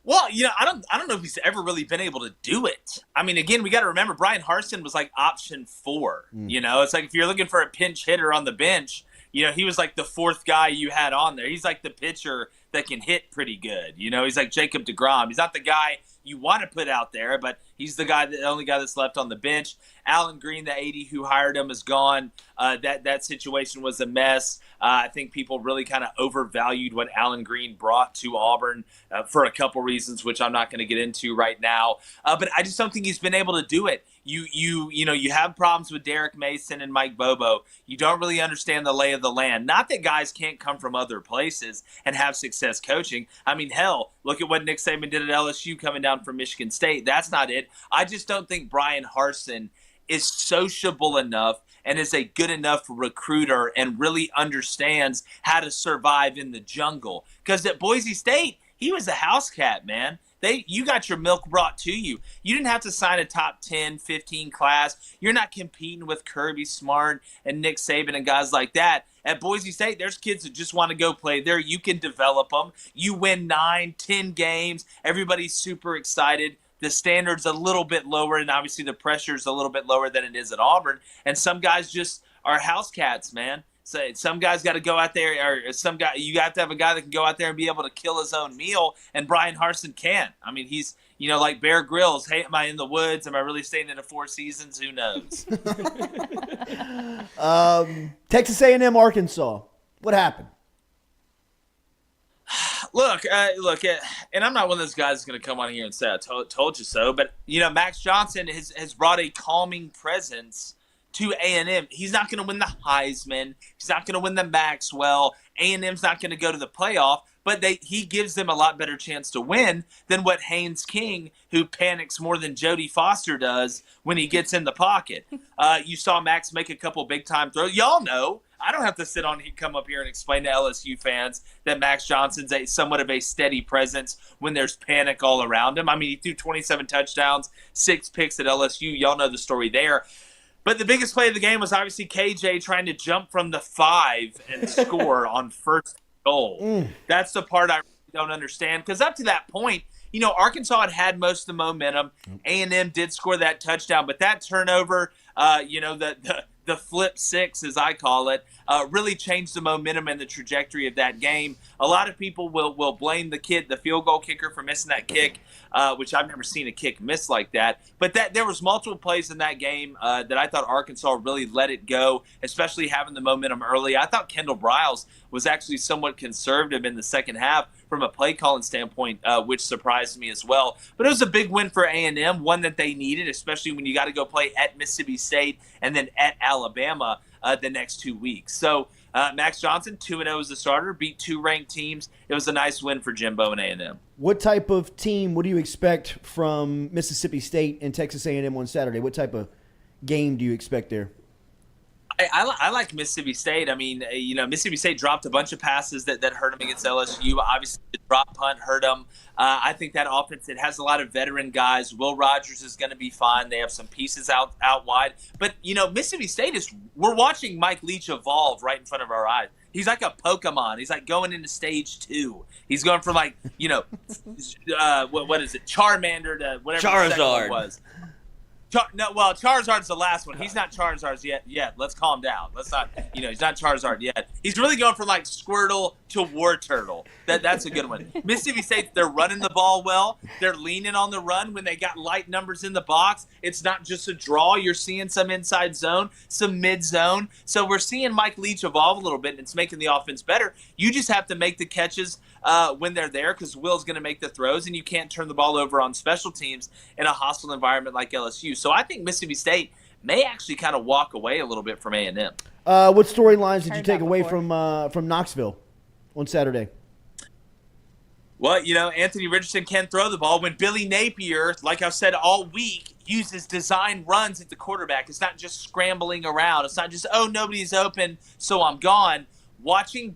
Well, I don't know if he's ever really been able to do it. I mean, again, we got to remember Brian Harsin was like option 4. It's like if you're looking for a pinch hitter on the bench, he was like the fourth guy you had on there. He's like the pitcher that can hit pretty good. He's like Jacob deGrom. He's not the guy you want to put out there, but he's the only guy that's left on the bench. Alan Green, the AD who hired him, is gone. That situation was a mess. I think people really kind of overvalued what Alan Green brought to Auburn for a couple reasons, which I'm not going to get into right now. But I just don't think he's been able to do it. You have problems with Derek Mason and Mike Bobo. You don't really understand the lay of the land. Not that guys can't come from other places and have success coaching. I mean, hell, look at what Nick Saban did at LSU coming down from Michigan State. That's not it. I just don't think Brian Harsin is sociable enough and is a good enough recruiter and really understands how to survive in the jungle. Because at Boise State, he was a house cat, man. You got your milk brought to you. You didn't have to sign a top 10, 15 class. You're not competing with Kirby Smart and Nick Saban and guys like that. At Boise State, there's kids that just want to go play there. You can develop them. You win 9, 10 games. Everybody's super excited. The standard's a little bit lower, and obviously the pressure's a little bit lower than it is at Auburn. And some guys just are house cats, man. So some guys got to go out there, or you have to have a guy that can go out there and be able to kill his own meal, and Brian Harsin can. I mean, he's, like Bear Grylls. Hey, am I in the woods? Am I really staying in the Four Seasons? Who knows? Texas A&M, Arkansas. What happened? Look, and I'm not one of those guys that's going to come on here and say I told you so, but, Max Johnson has brought a calming presence to A&M. He's not going to win the Heisman. He's not going to win the Maxwell. A&M's not going to go to the playoff, but he gives them a lot better chance to win than what Haynes King, who panics more than Jody Foster does when he gets in the pocket. You saw Max make a couple big-time throws. Y'all know. I don't have to come up here and explain to LSU fans that Max Johnson's somewhat of a steady presence when there's panic all around him. I mean, he threw 27 touchdowns, 6 picks at LSU. Y'all know the story there. But the biggest play of the game was obviously KJ trying to jump from the 5 and score on first goal. That's the part I really don't understand, because up to that point, Arkansas had most of the momentum. A&M did score that touchdown, but that turnover, the flip 6, as I call it, really changed the momentum and the trajectory of that game. A lot of people will blame the field goal kicker, for missing that kick, which I've never seen a kick miss like that. But there was multiple plays in that game that I thought Arkansas really let it go, especially having the momentum early. I thought Kendall Briles was actually somewhat conservative in the second half from a play calling standpoint, which surprised me as well. But it was a big win for A&M, one that they needed, especially when you got to go play at Mississippi State and then at Alabama the next 2 weeks. So Max Johnson, 2-0 as a starter, beat 2 ranked teams. It was a nice win for Jimbo and A&M. What type of team, what do you expect from Mississippi State and Texas A&M on Saturday? What type of game do you expect there? I like Mississippi State. I mean, Mississippi State dropped a bunch of passes that hurt them against LSU. Obviously, the drop punt hurt them. I think that offense, it has a lot of veteran guys. Will Rogers is going to be fine. They have some pieces out wide. But, Mississippi State we're watching Mike Leach evolve right in front of our eyes. He's like a Pokemon. He's like going into stage 2. He's going from what is it, Charmander to whatever the second one was. Charizard's the last one. He's not Charizard yet. Let's calm down. Let's not, he's not Charizard yet. He's really going from like Squirtle to War Turtle. That's a good one. Mississippi State, they're running the ball well. They're leaning on the run when they got light numbers in the box. It's not just a draw. You're seeing some inside zone, some mid zone. So we're seeing Mike Leach evolve a little bit, and it's making the offense better. You just have to make the catches when they're there, because Will's going to make the throws, and you can't turn the ball over on special teams in a hostile environment like LSU. So I think Mississippi State may actually kind of walk away a little bit from A&M. What storylines did you take away from Knoxville on Saturday? Well, Anthony Richardson can throw the ball. When Billy Napier, like I've said all week, uses design runs at the quarterback, it's not just scrambling around. It's not just, nobody's open, so I'm gone. Watching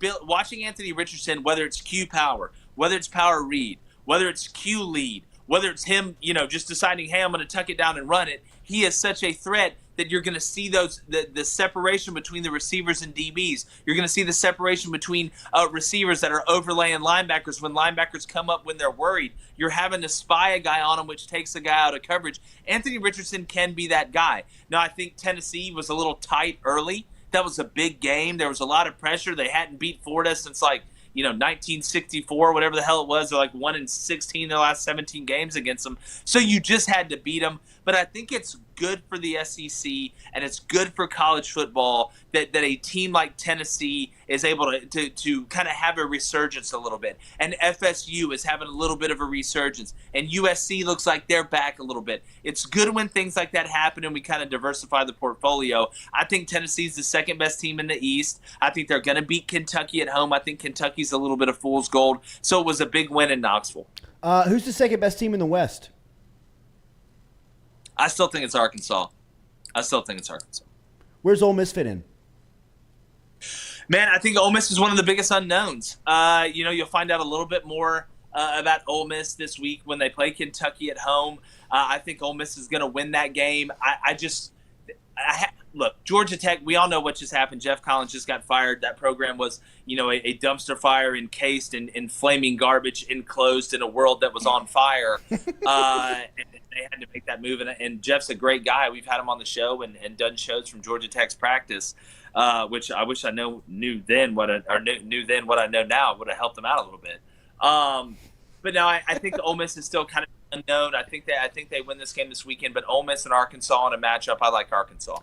Anthony Richardson, whether it's Q power, whether it's power read, whether it's Q lead, whether it's him, just deciding, hey, I'm going to tuck it down and run it, he is such a threat that you're going to see the separation between the receivers and DBs. You're going to see the separation between receivers that are overlaying linebackers when linebackers come up when they're worried. You're having to spy a guy on him, which takes a guy out of coverage. Anthony Richardson can be that guy. Now, I think Tennessee was a little tight early. That was a big game. There was a lot of pressure. They hadn't beat Florida since 1964, whatever the hell it was. They're 1-16 in their last 17 games against them. So you just had to beat them. But I think it's good for the SEC and it's good for college football that a team like Tennessee is able to kind of have a resurgence a little bit. And FSU is having a little bit of a resurgence. And USC looks like they're back a little bit. It's good when things like that happen and we kind of diversify the portfolio. I think Tennessee's the second best team in the East. I think they're going to beat Kentucky at home. I think Kentucky's a little bit of fool's gold. So it was a big win in Knoxville. Who's the second best team in the West? I still think it's Arkansas. Where's Ole Miss fit in? Man, I think Ole Miss is one of the biggest unknowns. You'll find out a little bit more about Ole Miss this week when they play Kentucky at home. I think Ole Miss is going to win that game. Look, Georgia Tech, we all know what just happened. Jeff Collins just got fired. That program was, a dumpster fire encased in flaming garbage, enclosed in a world that was on fire. And they had to make that move. And Jeff's a great guy. We've had him on the show and done shows from Georgia Tech's practice, which I wish I knew then what I know now would have helped them out a little bit. But now I think Ole Miss is still kind of unknown. I think they win this game this weekend. But Ole Miss and Arkansas in a matchup, I like Arkansas.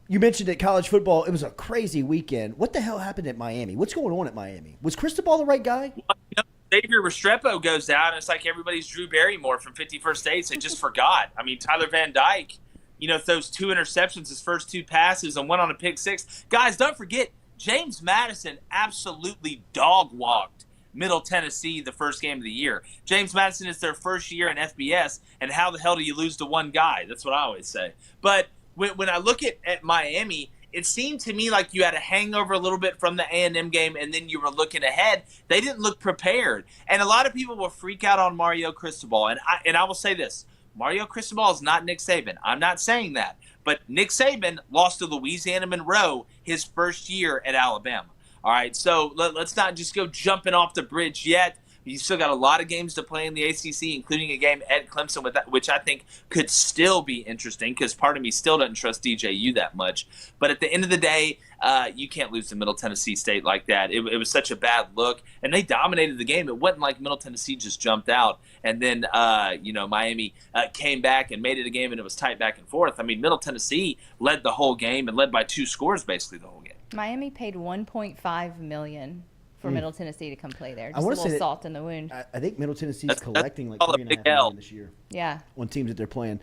You mentioned at college football, it was a crazy weekend. What the hell happened at Miami? What's going on at Miami? Was Cristobal the right guy? Well, Xavier Restrepo goes down, and it's like everybody's Drew Barrymore from 51st States. They just forgot. I mean, Tyler Van Dyke, throws 2 interceptions, his first 2 passes, and went on a pick 6. Guys, don't forget, James Madison absolutely dog-walked Middle Tennessee the first game of the year. James Madison is their first year in FBS, and how the hell do you lose to one guy? That's what I always say. But when I look at Miami, it seemed to me like you had a hangover a little bit from the A&M game, and then you were looking ahead. They didn't look prepared. And a lot of people will freak out on Mario Cristobal. And I will say this, Mario Cristobal is not Nick Saban. I'm not saying that. But Nick Saban lost to Louisiana Monroe his first year at Alabama. All right, so let's not just go jumping off the bridge yet. You still got a lot of games to play in the ACC, including a game at Clemson, which I think could still be interesting because part of me still doesn't trust DJU that much. But at the end of the day, you can't lose to Middle Tennessee State like that. It was such a bad look, and they dominated the game. It wasn't like Middle Tennessee just jumped out, and then Miami came back and made it a game, and it was tight back and forth. I mean, Middle Tennessee led the whole game and led by 2 scores basically the whole game. Miami paid $1.5 million for Middle Tennessee to come play there. Just I a little salt in the wound. I think Middle Tennessee's collecting like $3.5 million this year. Yeah. On teams that they're playing.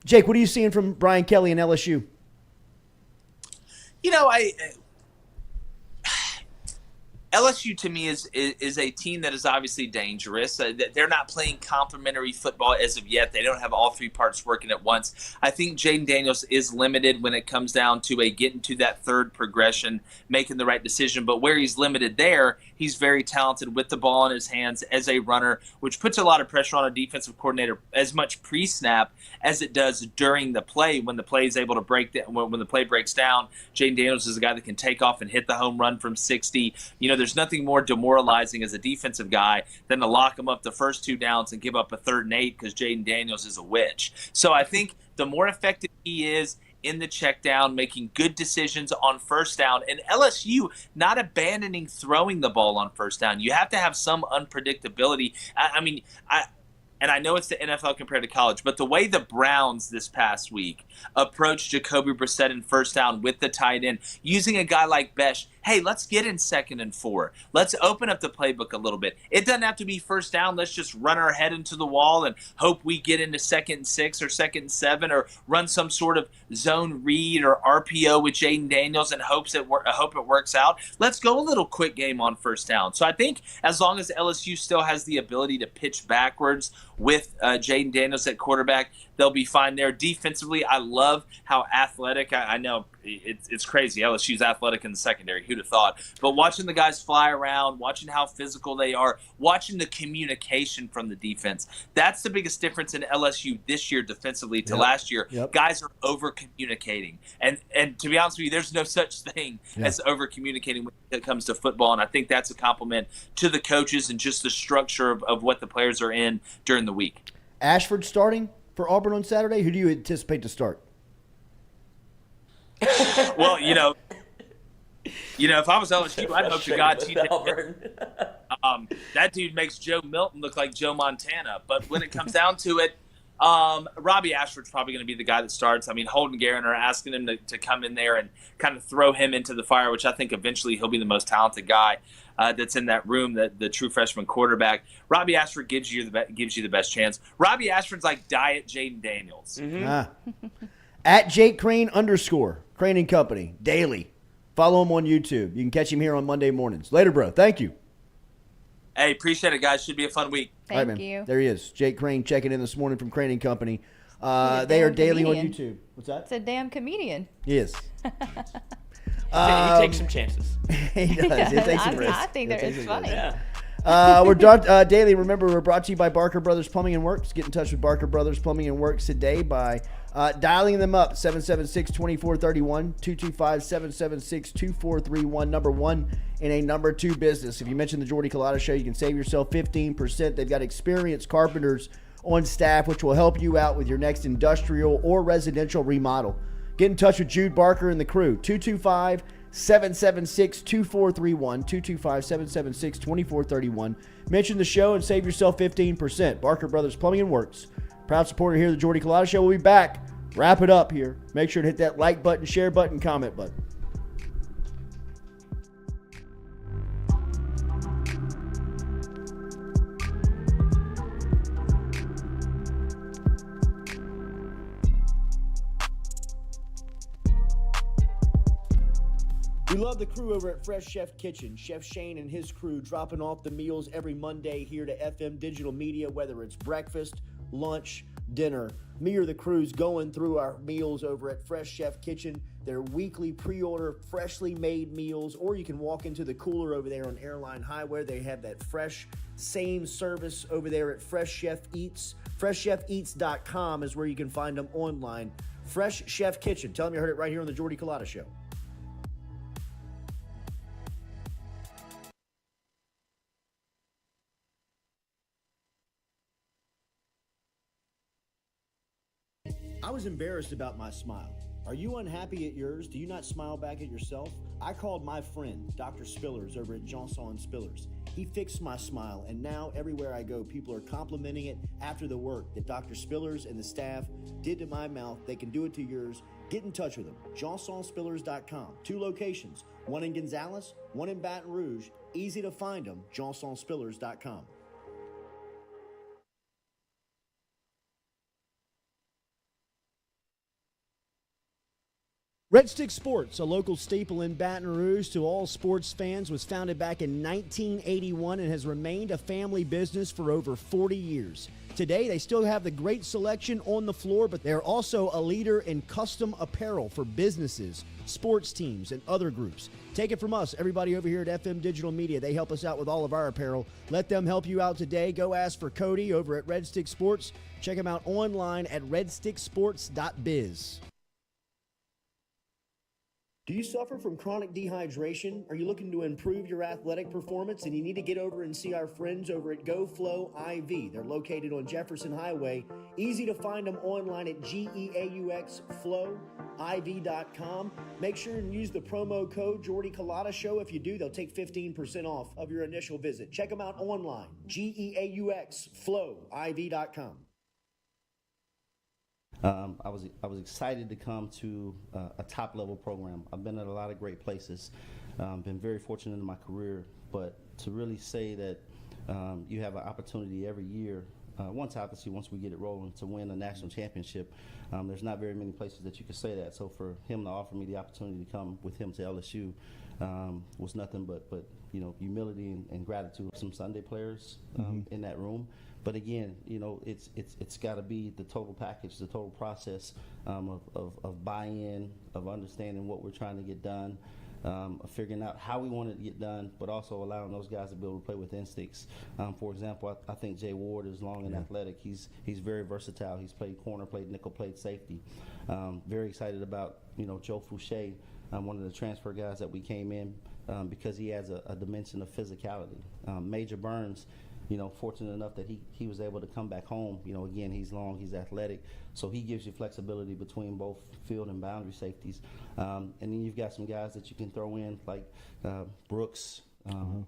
Jake, what are you seeing from Brian Kelly and LSU? LSU to me is a team that is obviously dangerous. They're not playing complementary football as of yet. They don't have all 3 parts working at once. I think Jaden Daniels is limited when it comes down to getting to that third progression, making the right decision. But where he's limited there, he's very talented with the ball in his hands as a runner, which puts a lot of pressure on a defensive coordinator as much pre-snap as it does during the play. When the play is able to when the play breaks down, Jaden Daniels is a guy that can take off and hit the home run from 60. There's nothing more demoralizing as a defensive guy than to lock him up the first 2 downs and give up a 3rd and 8 because Jaden Daniels is a witch. So I think the more effective he is in the check down, making good decisions on first down, and LSU not abandoning throwing the ball on first down. You have to have some unpredictability. And I know it's the NFL compared to college, but the way the Browns this past week approached Jacoby Brissett in first down with the tight end, using a guy like Besh, hey, let's get in 2nd and 4. Let's open up the playbook a little bit. It doesn't have to be first down. Let's just run our head into the wall and hope we get into 2nd and 6 or 2nd and 7 or run some sort of zone read or RPO with Jaden Daniels and hope it works out. Let's go a little quick game on first down. So I think as long as LSU still has the ability to pitch backwards with Jaden Daniels at quarterback, they'll be fine there. Defensively, I love how athletic. I know it's crazy. LSU's athletic in the secondary. Who'd have thought? But watching the guys fly around, watching how physical they are, watching the communication from the defense. That's the biggest difference in LSU this year defensively to last year. Guys are over-communicating. And to be honest with you, there's no such thing as over-communicating when it comes to football. And I think that's a compliment to the coaches and just the structure of what the players are in during the week. Ashford starting for Auburn on Saturday? Who do you anticipate to start? Well, if I was LSU, I'd hope to God that dude makes Joe Milton look like Joe Montana. But when it comes down to it, Robbie Ashford's probably going to be the guy that starts. I mean, Holden Guerin are asking him to come in there and kind of throw him into the fire, which I think eventually he'll be the most talented guy that's in that room, the true freshman quarterback. Robbie Ashford gives you the best chance. Robbie Ashford's like diet Jaden Daniels. At Jake Crain _ Crain and Company daily. Follow him on YouTube. You can catch him here on Monday mornings. Later, bro. Thank you. Hey, appreciate it, guys. Should be a fun week. Thank you. There he is. Jake Crain checking in this morning from Crain and Company. They are daily on YouTube. What's that? It's a damn comedian. He is. He takes some chances. He does. He takes some risks. I think that it's funny. Yeah. We're done daily. Remember, we're brought to you by Barker Brothers Plumbing and Works. Get in touch with Barker Brothers Plumbing and Works today by dialing them up, 776-2431, 225-776-2431, number 1 in a number 2 business. If you mention the Jordy Culotta Show, you can save yourself 15%. They've got experienced carpenters on staff, which will help you out with your next industrial or residential remodel. Get in touch with Jude Barker and the crew, 225-776-2431, 225-776-2431. Mention the show and save yourself 15%. Barker Brothers Plumbing and Works. Proud supporter here of the Jordy Culotta Show. We'll be back. Wrap it up here. Make sure to hit that like button, share button, comment button. We love the crew over at Fresh Chef Kitchen. Chef Shane and his crew dropping off the meals every Monday here to FM Digital Media, whether it's breakfast, lunch, dinner. Me or the crew's going through our meals over at Fresh Chef Kitchen. Their weekly pre-order, freshly made meals, or you can walk into the cooler over there on Airline Highway. They have that fresh, same service over there at Fresh Chef Eats. FreshChefEats.com is where you can find them online. Fresh Chef Kitchen. Tell them you heard it right here on the Jordy Culotta Show. I was embarrassed about my smile. Are you unhappy at yours? Do you not smile back at yourself? I called my friend, Dr. Spillers, over at Johnson Spillers. He fixed my smile, and now everywhere I go, people are complimenting it after the work that Dr. Spillers and the staff did to my mouth. They can do it to yours. Get in touch with them. JohnsonSpillers.com. 2 locations, one in Gonzales, one in Baton Rouge. Easy to find them, JohnsonSpillers.com. Red Stick Sports, a local staple in Baton Rouge to all sports fans, was founded back in 1981 and has remained a family business for over 40 years. Today, they still have the great selection on the floor, but they're also a leader in custom apparel for businesses, sports teams, and other groups. Take it from us, everybody over here at FM Digital Media. They help us out with all of our apparel. Let them help you out today. Go ask for Cody over at Red Stick Sports. Check him out online at redsticksports.biz. Do you suffer from chronic dehydration? Are you looking to improve your athletic performance and you need to get over and see our friends over at GoFlow IV? They're located on Jefferson Highway. Easy to find them online at GEAUXFlowIV.com. Make sure and use the promo code Jordy Culotta Show. If you do, they'll take 15% off of your initial visit. Check them out online, GEAUXFlowIV.com. I was excited to come to a top-level program. I've been at a lot of great places, been very fortunate in my career, but to really say that you have an opportunity every year, once we get it rolling, to win a national championship, there's not very many places that you can say that. So for him to offer me the opportunity to come with him to LSU was nothing but humility and gratitude. Some Sunday players in that room. But again, it's got to be the total package, the total process of buy-in, of understanding what we're trying to get done, of figuring out how we want it to get done, but also allowing those guys to be able to play with instincts. For example, I think Jay Ward is long and athletic. He's very versatile. He's played corner, played nickel, played safety. Very excited about Joe Fouché, one of the transfer guys that we came in because he has a dimension of physicality. Major Burns. Fortunate enough that he was able to come back home. Again, he's long, he's athletic, so he gives you flexibility between both field and boundary safeties. And then you've got some guys that you can throw in like Brooks,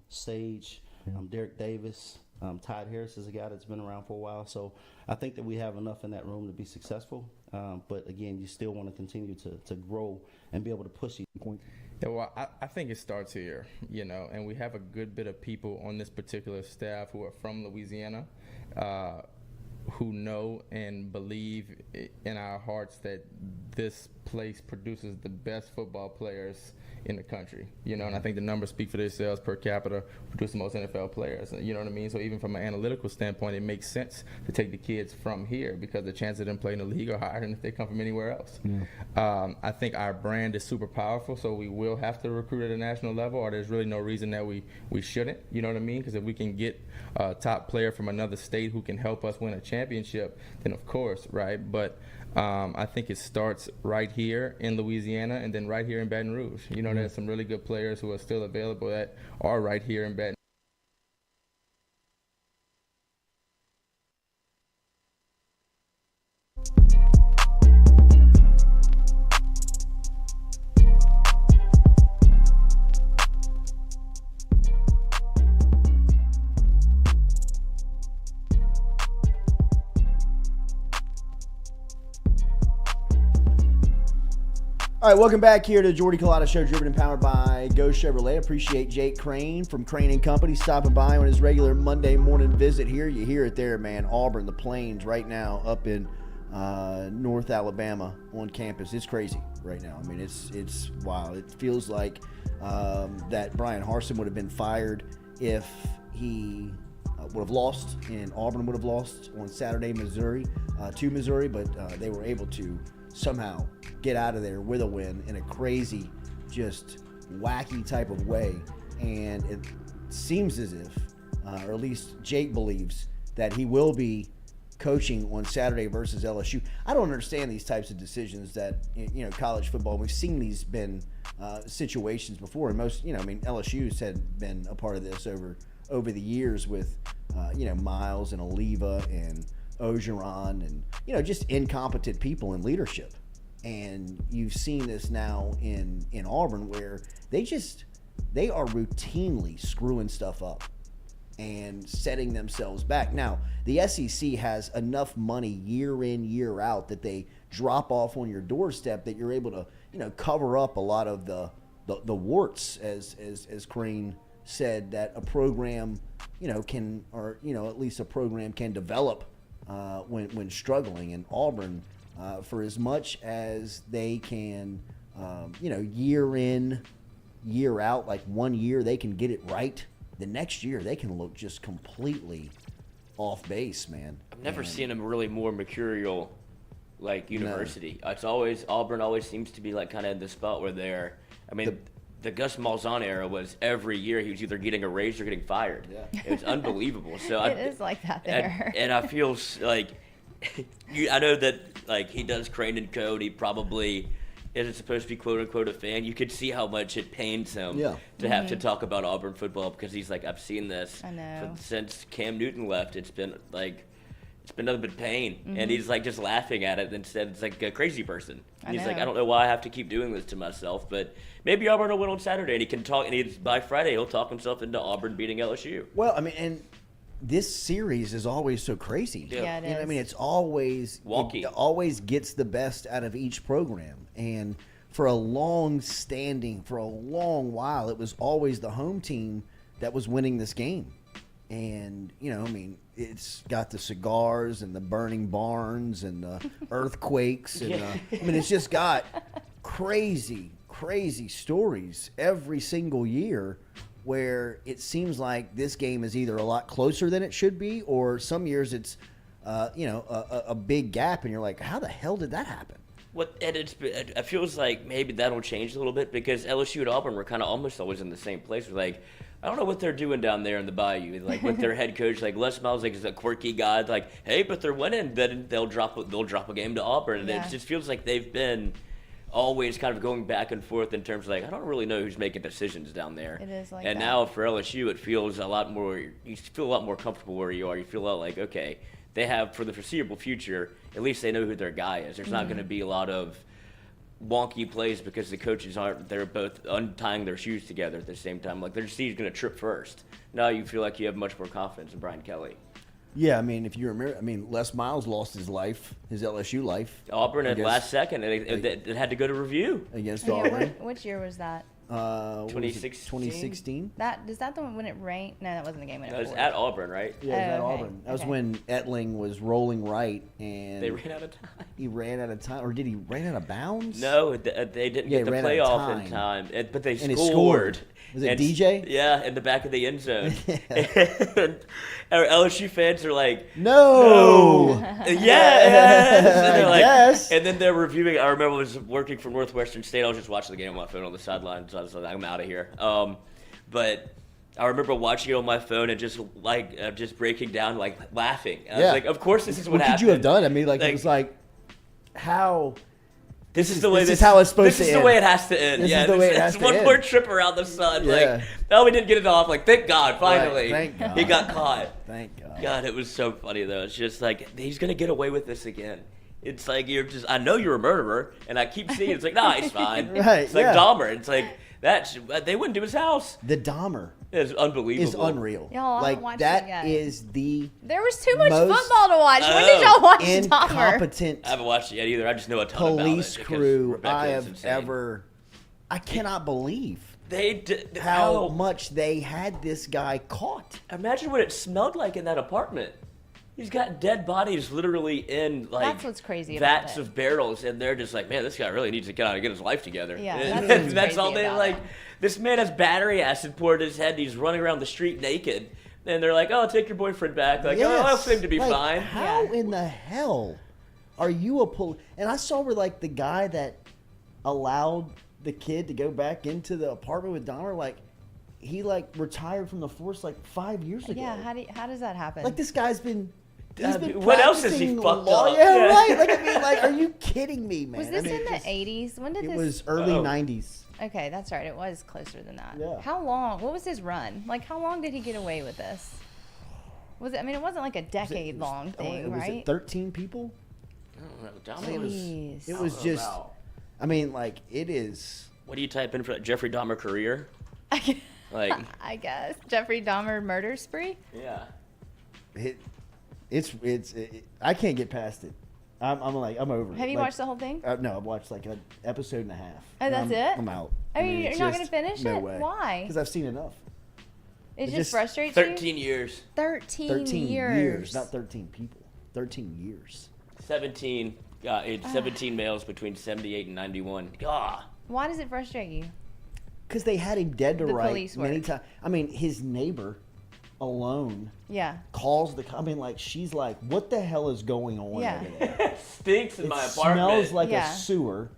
Sage, Derek Davis. Todd Harris is a guy that's been around for a while. So I think that we have enough in that room to be successful. But again, you still want to continue to grow and be able to push it. Yeah, well, I think it starts here, and we have a good bit of people on this particular staff who are from Louisiana, who know and believe in our hearts that this place produces the best football players in the country, and I think the numbers speak for themselves. Per capita, produce the most NFL players, you know what I mean? So even from an analytical standpoint, it makes sense to take the kids from here because the chances of them playing in the league are higher than if they come from anywhere else. I think our brand is super powerful, so we will have to recruit at a national level, or there's really no reason that we shouldn't, you know what I mean? Because if we can get a top player from another state who can help us win a championship, then of course, right? But I think it starts right here in Louisiana and then right here in Baton Rouge. There's some really good players who are still available that are right here in Baton. All right, welcome back here to the Jordy Culotta Show, driven and powered by Go Chevrolet. Appreciate Jake Crain from Crain and Company stopping by on his regular Monday morning visit here. You hear it there, man. Auburn, the Plains, right now up in North Alabama on campus. It's crazy right now. I mean, it's wild. It feels like that Brian Harsin would have been fired if he would have lost and Auburn would have lost on Saturday, to Missouri, but they were able to somehow get out of there with a win in a crazy, just wacky type of way. And it seems as if, or at least Jake believes, that he will be coaching on Saturday versus LSU. I don't understand these types of decisions that, college football, we've seen these been situations before. And most, LSU's had been a part of this over the years with, Miles and Oliva and Ogeron and, just incompetent people in leadership. And you've seen this now in Auburn where they are routinely screwing stuff up and setting themselves back. Now, the SEC has enough money year in, year out that they drop off on your doorstep that you're able to, cover up a lot of the warts, as Crain said, that a program, can, or, at least a program can develop when struggling. And Auburn, for as much as they can, year in, year out, like 1 year they can get it right, the next year they can look just completely off base, man. I've never seen them really more mercurial, like university. No. It's always Auburn always seems to be like kind of in the spot where they're. I mean, the Gus Malzahn era was every year he was either getting a raise or getting fired. Yeah. It was unbelievable. So it is like that there. And I feel like I know that like he does Crain and Code. He probably isn't supposed to be quote unquote a fan. You could see how much it pains him to have to talk about Auburn football because he's like, I've seen this since Cam Newton left. It's been nothing but pain, and he's like just laughing at it. Instead, it's like a crazy person. And he's like, I don't know why I have to keep doing this to myself, but maybe Auburn will win on Saturday, and he can talk. And by Friday, he'll talk himself into Auburn beating LSU. Well, I mean, and this series is always so crazy. Yeah, it is. I mean, it's always wonky. It always gets the best out of each program, and for a long while, it was always the home team that was winning this game. And, it's got the cigars and the burning barns and the earthquakes. And it's just got crazy stories every single year where it seems like this game is either a lot closer than it should be, or some years it's, a big gap, and you're like, how the hell did that happen? It feels like maybe that'll change a little bit because LSU and Auburn were kind of almost always in the same place. We're like, I don't know what they're doing down there in the Bayou, like with their head coach, like Les Miles, like is a quirky guy, like, hey, but they're winning. Then they'll drop a game to Auburn, and it just feels like they've been always kind of going back and forth in terms of like I don't really know who's making decisions down there. It is like and that. Now for LSU, it feels a lot more. You feel a lot more comfortable where you are. You feel a lot like okay, they have for the foreseeable future. At least they know who their guy is. There's not going to be a lot of wonky plays because the coaches they're both untying their shoes together at the same time. Like their seed's going to trip first. Now you feel like you have much more confidence in Brian Kelly. Yeah, I mean, if you remember, Les Miles lost his LSU life. Auburn at last second, and it had to go to review against Auburn. Which year was that? 2016. Is that the one when it rained? No, that wasn't the game when it was at Auburn, right? Yeah, it was at Auburn. That was when Etling was rolling right, and they ran out of time. He ran out of time, or did he ran out of bounds? No, they didn't get the playoff in time, but they scored. Was it DJ? Yeah, in the back of the end zone. And our LSU fans are like, no. Yes. And they're like, yes. And then they're reviewing. I remember I was working for Northwestern State. I was just watching the game on my phone on the sideline, so I was like, I'm out of here. But I remember watching it on my phone and just breaking down, like laughing. I was like, of course this is what happened. Could you have done? I mean, it was like, how... This is the way. This is how it's supposed to end. This is the way it has to end. This is the way it has to end. One more trip around the sun. Like, no, we didn't get it off. Like, thank God, finally. Right. Thank God. He got caught. Thank God. God, it was so funny though. It's just like he's gonna get away with this again. It's like I know you're a murderer, and I keep seeing it's like, nah, he's fine. Right. It's like Dahmer. It's like they wouldn't do his house. The Dahmer. It's unbelievable. It's unreal. Y'all, like that is the. There was too much football to watch. When did y'all watch Dahmer? Incompetent. I haven't watched it yet either. I just know a ton about it. Police crew I have ever. I cannot believe how much they had this guy caught. Imagine what it smelled like in that apartment. He's got dead bodies literally in that's what's crazy vats of barrels, and they're just like, man, this guy really needs to get out and get his life together. Yeah, that's all they like. This man has battery acid poured in his head. And he's running around the street naked, and they're like, "Oh, take your boyfriend back." Like, "Oh, I'll seem to be fine." How in the hell are you And I saw where the guy that allowed the kid to go back into the apartment with Dahmer, he retired from the force 5 years ago. Yeah, how does that happen? This guy's been what else is he fucked up? Yeah, right. Like, I mean, like, are you kidding me, man? Was this in the 80s? When did this? It was early 90s. Okay, that's right. It was closer than that. Yeah. How long? What was his run? Like, how long did he get away with this? Was it? I mean, it wasn't like a decade-long thing, was right? it 13 people? I don't know. It was just. I mean, like, it is. What do you type in for that Jeffrey Dahmer career? Like, I guess Jeffrey Dahmer murder spree. Yeah. I can't get past it. I'm over it. Have you Like, watched the whole thing? No, I've watched like an episode and a half. Oh, that's it? I'm out. I mean, you're it's not just- going to finish no it? way. Why? Because I've seen enough. It just frustrates you? 13 years. 13 years, not 13 people. 13 years. 17 males between 78 and 91. God. Why does it frustrate you? Because they had him dead to The right police many work. times. I mean, his neighbor alone calls I mean, like, she's like, what the hell is going on over there? Stinks in my It apartment. smells like a sewer.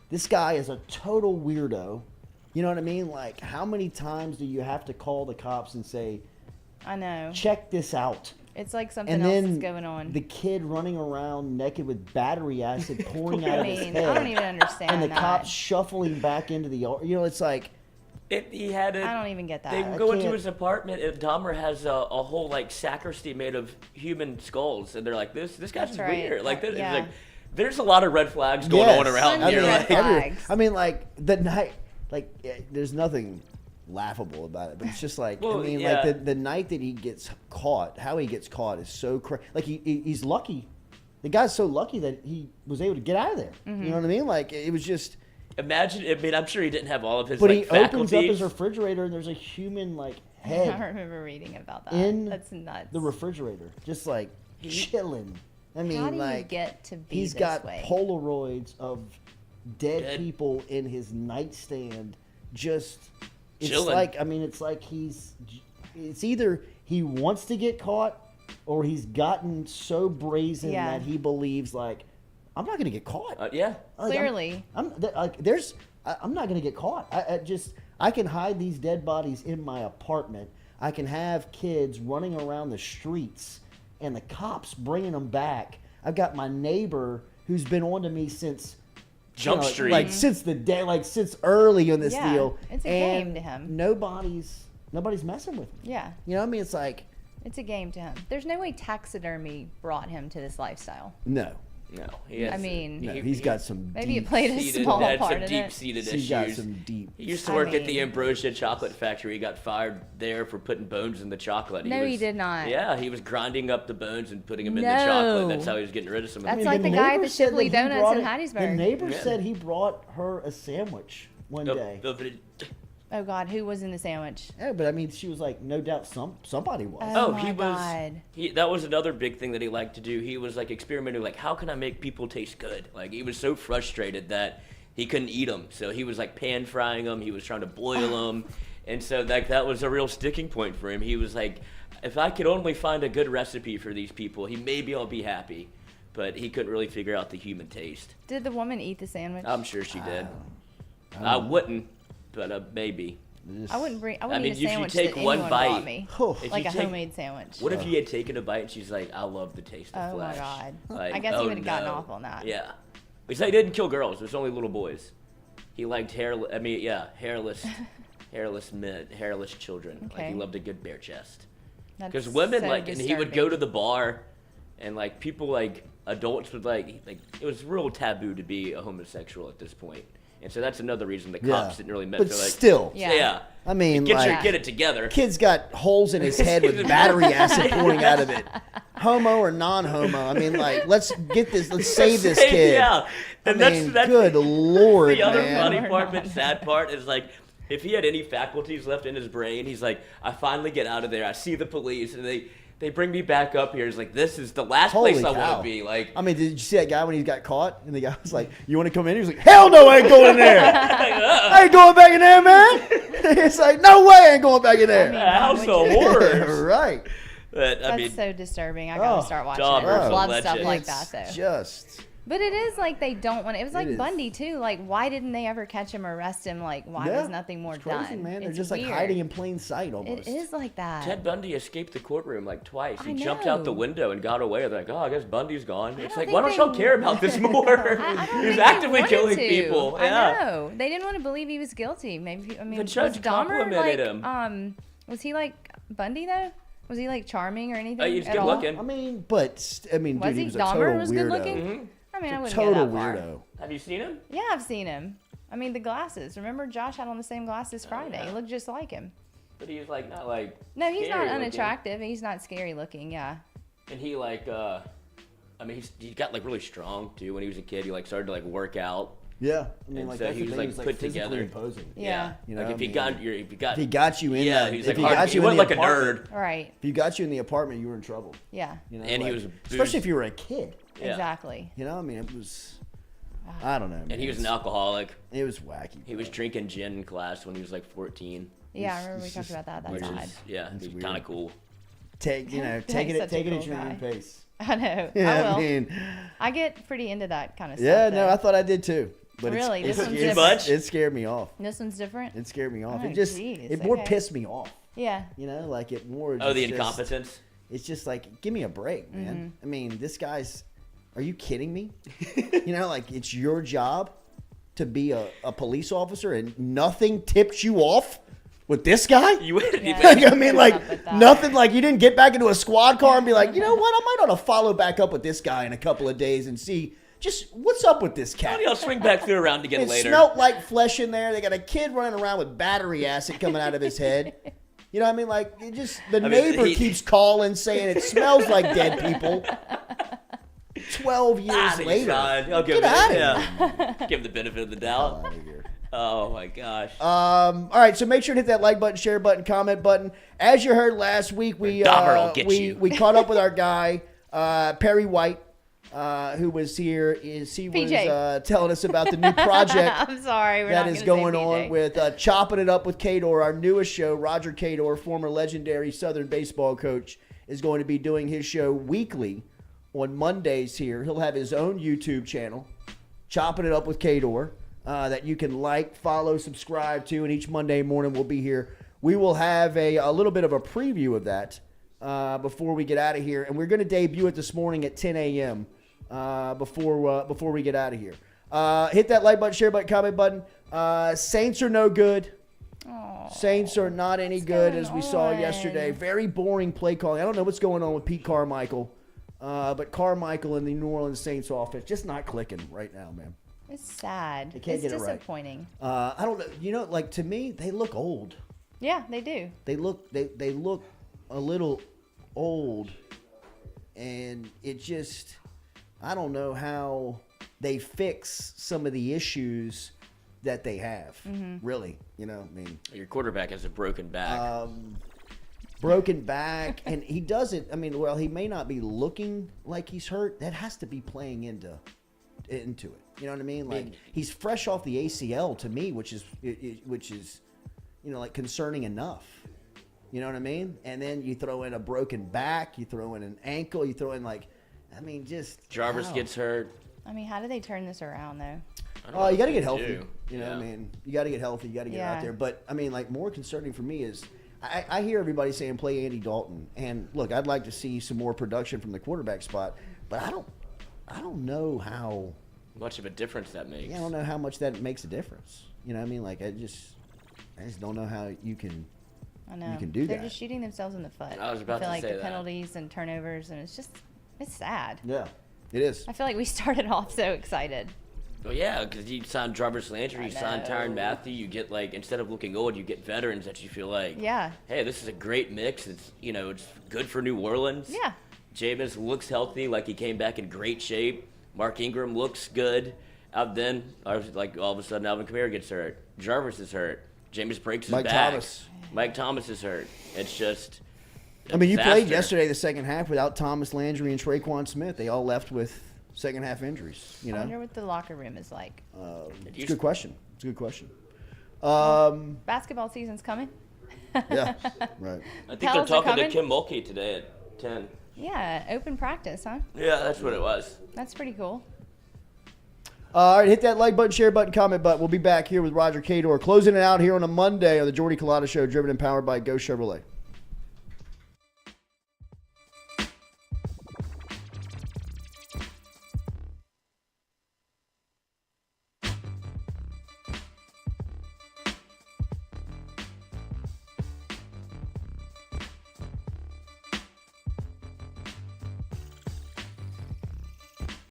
This guy is a total weirdo. You know what I mean? Like, how many times do you have to call the cops and say, I know. check this out? It's like something And else then is going on. the kid running around naked with battery acid pouring out of his head. I don't even understand And the that. cops shuffling back into the yard. You know, it's like... I don't even get that. They go into his apartment, and Dahmer has a whole like sacristy made of human skulls, and they're like, "This guy's That's right. weird." Like, this, Yeah. like, there's a lot of red flags going on around here. Like, I mean, like the night, like there's nothing laughable about it, but it's just like Well, I mean, yeah. like the night that he gets caught, how he gets caught is so crazy. Like he's lucky. The guy's so lucky that he was able to get out of there. Mm-hmm. You know what I mean? Like it was just. Imagine. I mean, I'm sure he didn't have all of his. But like, he opens up faculties. his refrigerator and there's a human like head I remember reading about that. in That's nuts. the refrigerator, just like chilling. I mean, How do you like get to be he's this got way? Polaroids of dead people in his nightstand. Just it's Chilling. like I mean, it's like it's either he wants to get caught or he's gotten so brazen that he believes like I'm not going to get caught. Yeah, Like, Clearly. I'm not going to get caught. I can hide these dead bodies in my apartment. I can have kids running around the streets and the cops bringing them back. I've got my neighbor who's been on to me since Jump Street. like since the day, like since early in this Yeah, deal. it's a and game to him. Nobody's messing with me. Yeah. You know what I mean? It's like It's a game to him. There's no way taxidermy brought him to this lifestyle. no. No, he has, I mean, he's got some. maybe it played a small had part some in deep-seated He's issues. got some deep. He used to work at the Ambrosia Chocolate Factory. He got fired there for putting bones in the chocolate. No, he did not. Yeah, he was grinding up the bones and putting them in the No. chocolate. That's how he was getting rid of some of That's them. like the guy at the neighbor said Shipley that he Donuts brought in it- Hattiesburg. The neighbor Yeah. said he brought her a sandwich one day. Oh God, who was in the sandwich? Yeah, but I mean, she was like, no doubt somebody was. Oh, he my was. God. That was another big thing that he liked to do. He was like experimenting, like how can I make people taste good? Like he was so frustrated that he couldn't eat them, so he was like pan frying them. He was trying to boil them, and so like that was a real sticking point for him. He was like, if I could only find a good recipe for these people, maybe I'll be happy. But he couldn't really figure out the human taste. Did the woman eat the sandwich? I'm sure she did. I wouldn't, but maybe. I wouldn't mean, eat a if you sandwich take that one anyone bite, bought me. if Like you a take- homemade sandwich. What if you had taken a bite and she's like, I love the taste of Oh my flesh. God. Like, I guess he oh, would've gotten no. off on that. Yeah. Because he didn't kill girls. It was only little boys. He liked hairless men, hairless children. Like Okay. he loved a good bare chest. That's Because women so and he would go disturbing. to the bar, and like people like adults would like it was real taboo to be a homosexual at this point. And so that's another reason the cops didn't really mess. But They're like, still. yeah. I mean, get it together. Kid's got holes in his head with battery acid pouring out of it. Homo or non-homo? I mean, like, let's get this. Let's save this kid. Yeah, and I mean, that's good lord, the other man. funny part, but sad part is like, if he had any faculties left in his brain, he's like, I finally get out of there. I see the police, and they bring me back up here. He's like, this is the last Holy place I cow. want to be. Like, I mean, did you see that guy when he got caught? And the guy was like, you want to come in? He was like, hell no, I ain't going in there. I ain't going back in there, man. It's like, no way I ain't going back in there. House of Horrors. Right. But, I That's mean, so disturbing. I gotta start watching it. Dahmer's I a love stuff legend. like that, though. Just. But it is like they don't want it. It was like It is. Bundy too. Like, why didn't they ever catch him or arrest him? Like, why was nothing more it's crazy, done? man. They're It's just like weird. hiding in plain sight almost. It is like that. Ted Bundy escaped the courtroom like twice. He I jumped know. out the window and got away. They're like, oh, I guess Bundy's gone. It's like, think why don't they- y'all care about this more? I don't He's think they actively wanted killing to. people. I Yeah. know. They didn't want to believe he was guilty. Maybe I mean, The judge was Dahmer complimented like, him. Was he like Bundy though? Was he like charming or anything? He's at good all? looking. I mean, but I mean, Was dude, he he? was a Dahmer total was weirdo. good looking. Mm-hmm. I mean, I wouldn't Total go that far. weirdo. Have you seen him? Yeah, I've seen him. I mean, the glasses. Remember, Josh had on the same glasses Friday. He looked just like him. But he's like not like. No, he's not scary looking. unattractive. He's not scary looking. Yeah. And he like, I mean, he got like really strong too when he was a kid. He like started to like work out. Yeah, I mean, And like so that's he the was thing, like he's, put physically together. imposing. Yeah. You know, Like if I he mean, got if he got you in, yeah, the, he's if like he hard, got he you in wasn't the like a apartment, nerd. Right. If you got you in the apartment, you were in trouble. Yeah. You know, And he like, was especially if you were a kid. Yeah. Exactly. You know, I mean, it was. I don't know. And man. he was an alcoholic. It was wacky. He was drinking gin in class when he was like 14. Yeah, I remember we talked about that. Which That's is, odd. yeah, It's he's weird. kind of cool. Taking Like it such a at cool your own guy. pace. I know. Yeah, I will. I mean, I get pretty into that kind of stuff. yeah, no, though. I thought I did too. But Really? it's, This it's, one's it's, different? it scared me off. This one's different? It scared me off. Oh, It just geez, it more okay. pissed me off. Yeah. You know, like it more. Oh, the just- incompetence. It's just like, give me a break, man. Mm-hmm. I mean, this guy's. Are you kidding me? You know, like it's your job to be a police officer, and nothing tips you off with this guy. You wouldn't Yeah. Like, I mean, What's up like with that? nothing. Like you didn't get back into a squad car and be like, you know what? I might ought to follow back up with this guy in a couple of days and see just what's up with this cat. I'll swing back through around again It later. smelled like flesh in there. They got a kid running around with battery acid coming out of his head. You know what I mean? Like, it just the neighbor keeps calling saying it smells like dead people. 12 years later. I'll Get out of here. Give him the benefit of the doubt. Out of here. Oh my gosh. All right, so make sure to hit that like button, share button, comment button. As you heard last week, we Dahmer will get you. we caught up with our guy Perry White, who was here. He was PJ. telling us about the new project. I'm sorry. We're that not is gonna going say on PJ. with Chopping It Up with Kador, our newest show. Roger Kador, former legendary Southern baseball coach, is going to be doing his show weekly on Mondays here. He'll have his own YouTube channel, Chopping It Up with Kador, that you can like, follow, subscribe to, and each Monday morning we'll be here. We will have a little bit of a preview of that before we get out of here, and we're going to debut it this morning at 10 a.m. Before we get out of here. Hit that like button, share button, comment button. Saints are no good. Saints are not any good, as we saw yesterday. Very boring play calling. I don't know what's going on with Pete Carmichael, but Carmichael and the New Orleans Saints offense just not clicking right now, man. It's sad. They can't It's get it right. disappointing. I don't know. You know, like to me, they look old. Yeah, they do. They look a little old, and it just I don't know how they fix some of the issues that they have. Really, you know, I mean, Your quarterback has a broken back. broken back, and he doesn't. I mean, well, he may not be looking like he's hurt. That has to be playing into it. You know what I mean? Like he's fresh off the ACL to me, which is you know, like concerning enough. You know what I mean? And then you throw in a broken back, you throw in an ankle, you throw in just Jarvis wow. gets hurt. I mean, how do they turn this around, though? Oh, you got to get healthy. do. You know Yeah. what I mean? You got to get healthy. You got to get Yeah. out there. But, I mean, like, more concerning for me is I hear everybody saying play Andy Dalton. And, look, I'd like to see some more production from the quarterback spot. But I don't know how Much of a difference that makes. I don't know how much that makes a difference. You know what I mean? Like, I just don't know how you can I know. you can do They're that. just shooting themselves in the foot. I was about I feel to like say the that. penalties and turnovers, and it's sad. Yeah, it is. I feel like we started off so excited. Well, yeah, because you signed Jarvis Landry, you signed know. Tyrann Matthew, you get instead of looking old, you get veterans that you feel like, Yeah. hey, this is a great mix. It's it's good for New Orleans. Yeah. Jameis looks healthy, like he came back in great shape. Mark Ingram looks good. Then, all of a sudden, Alvin Kamara gets hurt. Jarvis is hurt. Jameis breaks his Mike back. Thomas. Mike Thomas is hurt. It's just. I mean, you disaster. played yesterday the second half without Thomas Landry and Traquan Smith. They all left with second half injuries. You I know, wonder what the locker room is like. it's a good question. It's a good question. Basketball season's coming. Yeah, right. I think Pels they're are talking to coming? Kim Mulkey today at 10. Yeah, open practice, huh? Yeah, that's what it was. That's pretty cool. All right, hit that like button, share button, comment button. We'll be back here with Roger Cador, closing it out here on a Monday on the Jordy Culotta Show, driven and powered by Go Chevrolet.